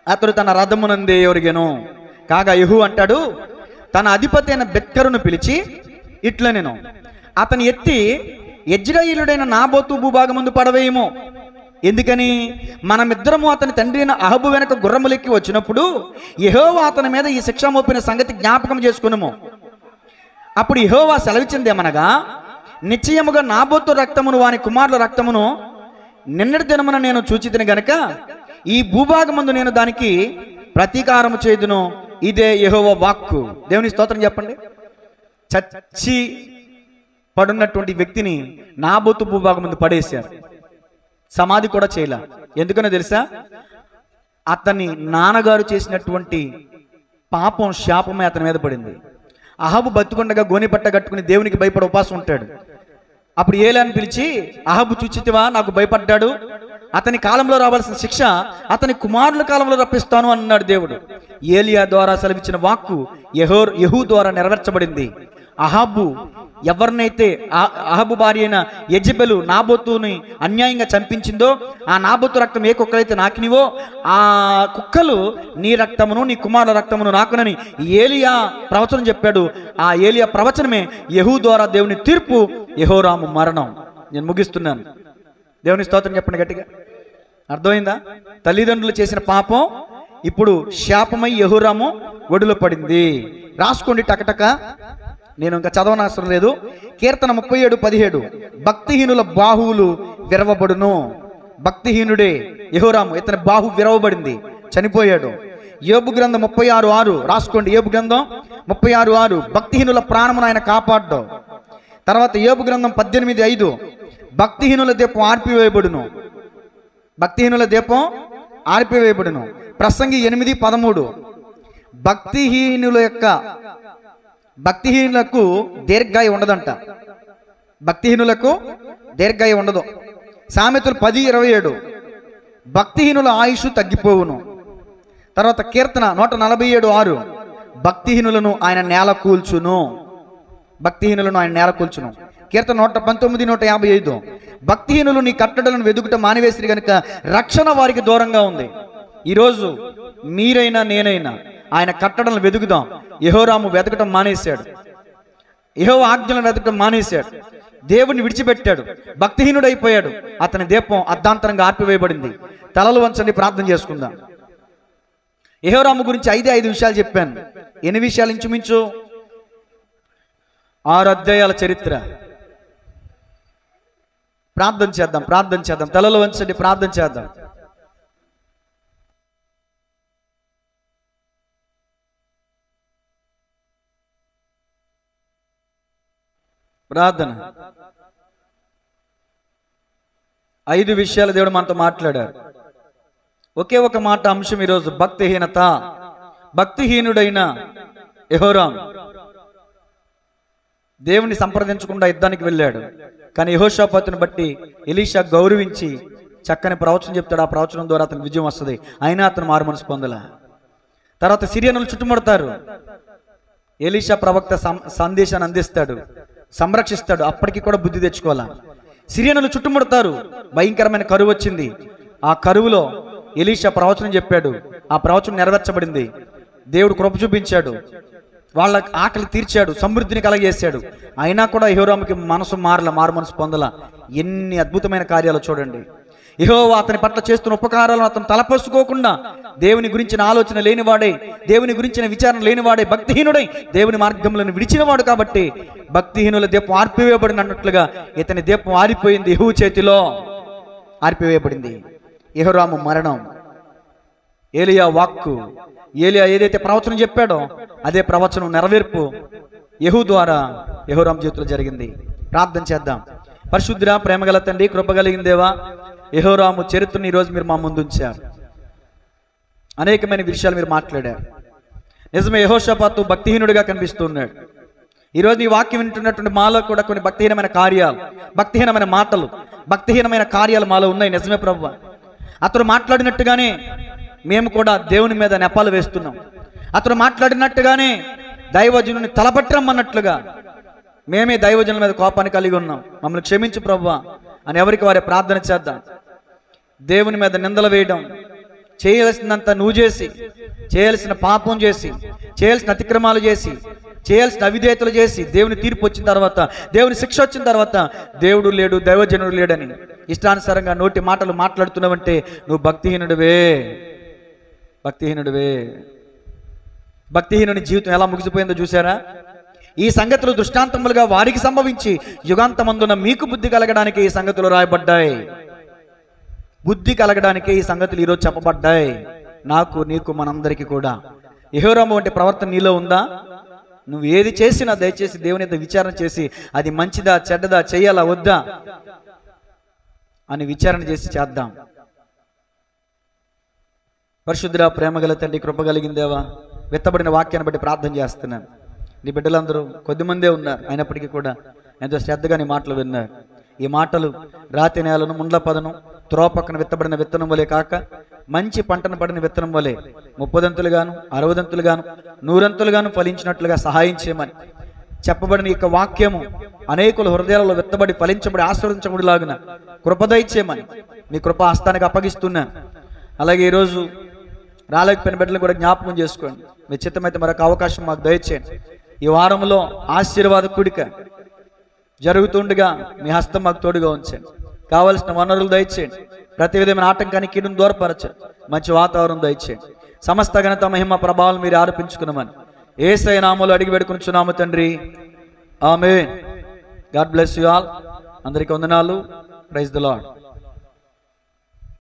అతడు తన రథమునందే ఒరిగెను. కాగా యెహూ అంటాడు, తన అధిపతి అయిన బెత్కరును పిలిచి ఇట్లా నేను అతని ఎత్తి యెజ్రెయేలుడైన నాబోతు భూభాగం ముందు పడవేయము. ఎందుకని, మనమిద్దరము అతని తండ్రి అయిన అహబు వెనక గుర్రములెక్కి వచ్చినప్పుడు యెహోవా అతని మీద ఈ శిక్ష మోపిన సంగతి జ్ఞాపకం చేసుకున్నాము. అప్పుడు యెహోవా సెలవిచ్చిందేమనగా, నిశ్చయముగా నాబోతు రక్తమును వాని కుమారుల రక్తమును నిన్నటి దినమున నేను చూచితిని గనక ఈ భూభాగమందు నేను దానికి ప్రతీకారము చేయుదును. ఇదే యెహోవా వాక్కు. దేవుని స్తోత్రం చెప్పండి. చచ్చి పడున్నటువంటి వ్యక్తిని నాబోతు భూభాగం ముందు పడేశారు. సమాధి కూడా చేయలే. ఎందుకనో తెలుసా, అతని నాన్నగారు చేసినటువంటి పాపం శాపమే అతని మీద పడింది. అహబు బతుకుండగా గోని పట్ట కట్టుకుని దేవునికి భయపడి ఉపాసం ఉంటాడు. అప్పుడు ఏలియాని పిలిచి, అహబు చూచితివా నాకు భయపడ్డాడు, అతని కాలంలో రావాల్సిన శిక్ష అతని కుమారుల కాలంలో రప్పిస్తాను అన్నాడు దేవుడు. ఏలియా ద్వారా సెలవిచ్చిన వాక్కు యెహూ ద్వారా నెరవేర్చబడింది. అహాబు ఎవరినైతే అహబు భార్య అయిన యెజెబెలు నాబోతుని అన్యాయంగా చంపించిందో, ఆ నాబోతు రక్తం ఏ కుక్కలైతే నాకినివో ఆ కుక్కలు నీ రక్తమును నీ కుమారుల రక్తమును నాకునని ఏలియా ప్రవచనం చెప్పాడు. ఆ ఏలియా ప్రవచనమే యెహూ ద్వారా దేవుని తీర్పు, యెహోరాము మరణం. నేను ముగిస్తున్నాను. దేవుని స్తోత్రం చెప్పండి గట్టిగా. అర్థమైందా? తల్లిదండ్రులు చేసిన పాపం ఇప్పుడు శాపమై యెహోరాము ఒడిలో పడింది. రాసుకోండి టకటక, నేను ఇంకా చదవనవసరం లేదు. కీర్తన 37:17 భక్తిహీనుల బాహువులు విరవబడును. భక్తిహీనుడే యెహోరాము, ఇతని బాహు విరవబడింది, చనిపోయాడు. యోబు గ్రంథం 36:6 రాసుకోండి. యోబు గ్రంథం 36:6 భక్తిహీనుల ప్రాణమును ఆయన కాపాడ్డు. తర్వాత యోబు గ్రంథం 18:5 భక్తిహీనుల దీపం ఆర్పివేయబడును. భక్తిహీనుల దీపం ఆర్పివేయబడును. ప్రసంగి 8:13 భక్తిహీనులకు దీర్ఘాయు ఉండదంట. భక్తిహీనులకు దీర్ఘాయు ఉండదు. సామెతలు 10:27 భక్తిహీనుల ఆయుష్ తగ్గిపోవును. తర్వాత కీర్తన 147:6 భక్తిహీనులను ఆయన నేల కూల్చును. భక్తిహీనులను ఆయన నేల కూల్చును. కీర్తన 119:155 భక్తిహీనులు నీ కట్టడలను వెదుకుట మానివేసిరి గనుక రక్షణ వారికి దూరంగా ఉంది. ఈరోజు మీరైనా నేనైనా ఆయన కట్టడలను వెతుకుదాం. యెహోరాము వెతకటం మానేశాడు. యెహోవా ఆజ్ఞలను వెతకటం మానేశాడు. దేవుడిని విడిచిపెట్టాడు. భక్తిహీనుడైపోయాడు. అతని దీపం అర్ధాంతరంగా ఆర్పివేయబడింది. తలలు వంచండి, ప్రార్థన చేసుకుందాం. యెహోరాము గురించి 5 విషయాలు చెప్పాను. ఎన్ని విషయాలు? ఇంచుమించు 6 అధ్యాయాల చరిత్ర. ప్రార్థన చేద్దాం. తలలు వంచండి, ప్రార్థన చేద్దాం. ప్రార్థన. 5 విషయాలు దేవుడు మనతో మాట్లాడారు. ఒకే ఒక మాట అంశం ఈరోజు భక్తిహీనత. భక్తిహీనుడైన యెహోరాము దేవుని సంప్రదించకుండా యుద్ధానికి వెళ్ళాడు. కానీ యెహోషాపాతుని బట్టి ఎలీషా గౌరవించి చక్కని ప్రవచనం చెప్తాడు. ఆ ప్రవచనం ద్వారా అతనికి విజయం వస్తుంది. అయినా అతను మారు మనసు పొందల. తర్వాత సిరియనులు చుట్టుముడతారు. ఎలీషా ప్రవక్త సందేశాన్ని అందిస్తాడు, సంరక్షిస్తాడు. అప్పటికి కూడా బుద్ధి తెచ్చుకోవాలా. సిరియనులు చుట్టుముడతారు. భయంకరమైన కరువు వచ్చింది. ఆ కరువులో ఎలీషా ప్రవచనం చెప్పాడు. ఆ ప్రవచనం నెరవేర్చబడింది. దేవుడు కృప చూపించాడు. వాళ్ళ ఆకలి తీర్చాడు, సమృద్ధిని కలగజేశాడు. అయినా కూడా యెహోరాముకి మనసు మారు మనసు పొందల. ఎన్ని అద్భుతమైన కార్యాలు చూడండి. యెహోవా అతని పట్ల చేస్తున్న ఉపకారాలను అతను తలపోసుకోకుండా దేవుని గురించిన ఆలోచన లేనివాడే, దేవుని గురించిన విచారణ లేనివాడే, భక్తిహీనుడై దేవుని మార్గములను విడిచినవాడు కాబట్టి భక్తిహీనుల దీపం ఆర్పివేయబడినట్లుగా ఇతని దీపం ఆరిపోయింది, యెహూ చేతిలో ఆర్పివేయబడింది. యెహోరాము మరణం, ఏలియా వాక్కు, ఏలియా ఏదైతే ప్రవచనం చెప్పాడో అదే ప్రవచనం నెరవేర్పు యెహూ ద్వారా యెహోరాము చేతిలో జరిగింది. ప్రార్థన చేద్దాం. పరిశుద్ధుడా, ప్రేమగల తండ్రి, కృపగలిగిన దేవా, యెహోరాము చరిత్రను ఈరోజు మీరు మా ముందు ఉంచారు. అనేకమైన విషయాలు మీరు మాట్లాడారు. నిజమే, యెహోషాపాతు భక్తిహీనుడిగా కనిపిస్తున్నాడు. ఈరోజు ఈ వాక్యం వింటున్నటువంటి మాలో కూడా కొన్ని భక్తిహీనమైన కార్యాలు, భక్తిహీనమైన మాటలు, భక్తిహీనమైన కార్యాలు మాలో ఉన్నాయి. నిజమే ప్రభువా, అతడు మాట్లాడినట్టుగానే మేము కూడా దేవుని మీద నెపాలు వేస్తున్నాం. అతడు మాట్లాడినట్టుగానే దైవజనుని తలపట్టరమ్మన్నట్లుగా మేమే దైవజనుల మీద కోపాన్ని కలిగి ఉన్నాం. మమ్మల్ని క్షమించు ప్రభువా అని ఎవరికి వారే ప్రార్థన చేద్దాం. దేవుని మీద నిందలు వేయడం, చేయాల్సినంత నువ్వు చేసి, చేయాల్సిన పాపం చేసి, చేయాల్సిన అతిక్రమాలు చేసి, చేయాల్సిన అవిధేయతలు చేసి, దేవుని తీర్పు వచ్చిన తర్వాత, దేవుని శిక్ష వచ్చిన తర్వాత దేవుడు లేడు, దైవజనుడు లేడని ఇష్టానుసారంగా నోటి మాటలు మాట్లాడుతున్నావంటే నువ్వు భక్తిహీనుడివే. భక్తిహీనుడివే. భక్తిహీనుని జీవితం ఎలా ముగిసిపోయిందో చూసారా? ఈ సంగతులు దృష్టాంతములుగా వారికి సంభవించి యుగాంతమందున మీకు బుద్ధి కలగడానికి ఈ సంగతులు రాయబడ్డాయి. బుద్ధి కలగడానికి ఈ సంగతులు ఈరోజు చెప్పబడ్డాయి. నాకు, నీకు, మనందరికీ కూడా. యెహోరాము వంటి ప్రవర్తన నీలో ఉందా? నువ్వు ఏది చేసినా దయచేసి దేవుని యొక్క విచారణ చేసి అది మంచిదా చెడ్డదా, చేయాలా వద్దా అని విచారణ చేసి చేద్దాం. పరిశుద్ధుడా, ప్రేమగల తండ్రి, కృపగలిగిన దేవా, విత్తబడిన వాక్యాన్ని బట్టి ప్రార్థన చేస్తున్నాను. నీ బిడ్డలందరూ కొద్దిమందే ఉన్నారు, అయినప్పటికీ కూడా ఎంతో శ్రద్ధగా నీ మాటలు విన్నారు. ఈ మాటలు రాతి నేలను, ముండ్ల పదను, త్రోపక్కన విత్తబడిన విత్తనం వలె కాక మంచి పంటను పడిన విత్తనం వలె 30దంతులుగాను 60దంతులుగాను 100దంతులుగాను ఫలించినట్లుగా సహాయం చేయమని చెప్పబడిన ఈ వాక్యము అనేకుల హృదయాలలో విత్తబడి ఫలించబడి ఆశీర్వదించబడిలాగున కృపదయచేయమని మీ కృపా హస్తానికి అప్పగిస్తున్నాను. అలాగే ఈరోజు రాలేకపోయిన బిడ్డలను కూడా జ్ఞాపకం చేసుకోండి. మీ చిత్తమైతే మరొక అవకాశం మాకు దయచేయండి. ఈ వారంలో ఆశీర్వాద కూడిక జరుగుతుండగా మీ హస్తం మాకు తోడుగా ఉంచండి. కావలసిన వనరులు దయచేయండి. ప్రతి విధమైన ఆటంకాన్ని, కీడును దూరపరచండి. మంచి వాతావరణం దయచేయండి. సమస్త ఘనత, మహిమ, ప్రభావాలు మీరు ఆరోపించుకున్నామని యేసయ్య నామములో అడిగి వేడుకొనుచున్నాము తండ్రి. Amen. God bless you all. అందరికీ వందనాలు. Praise the lord.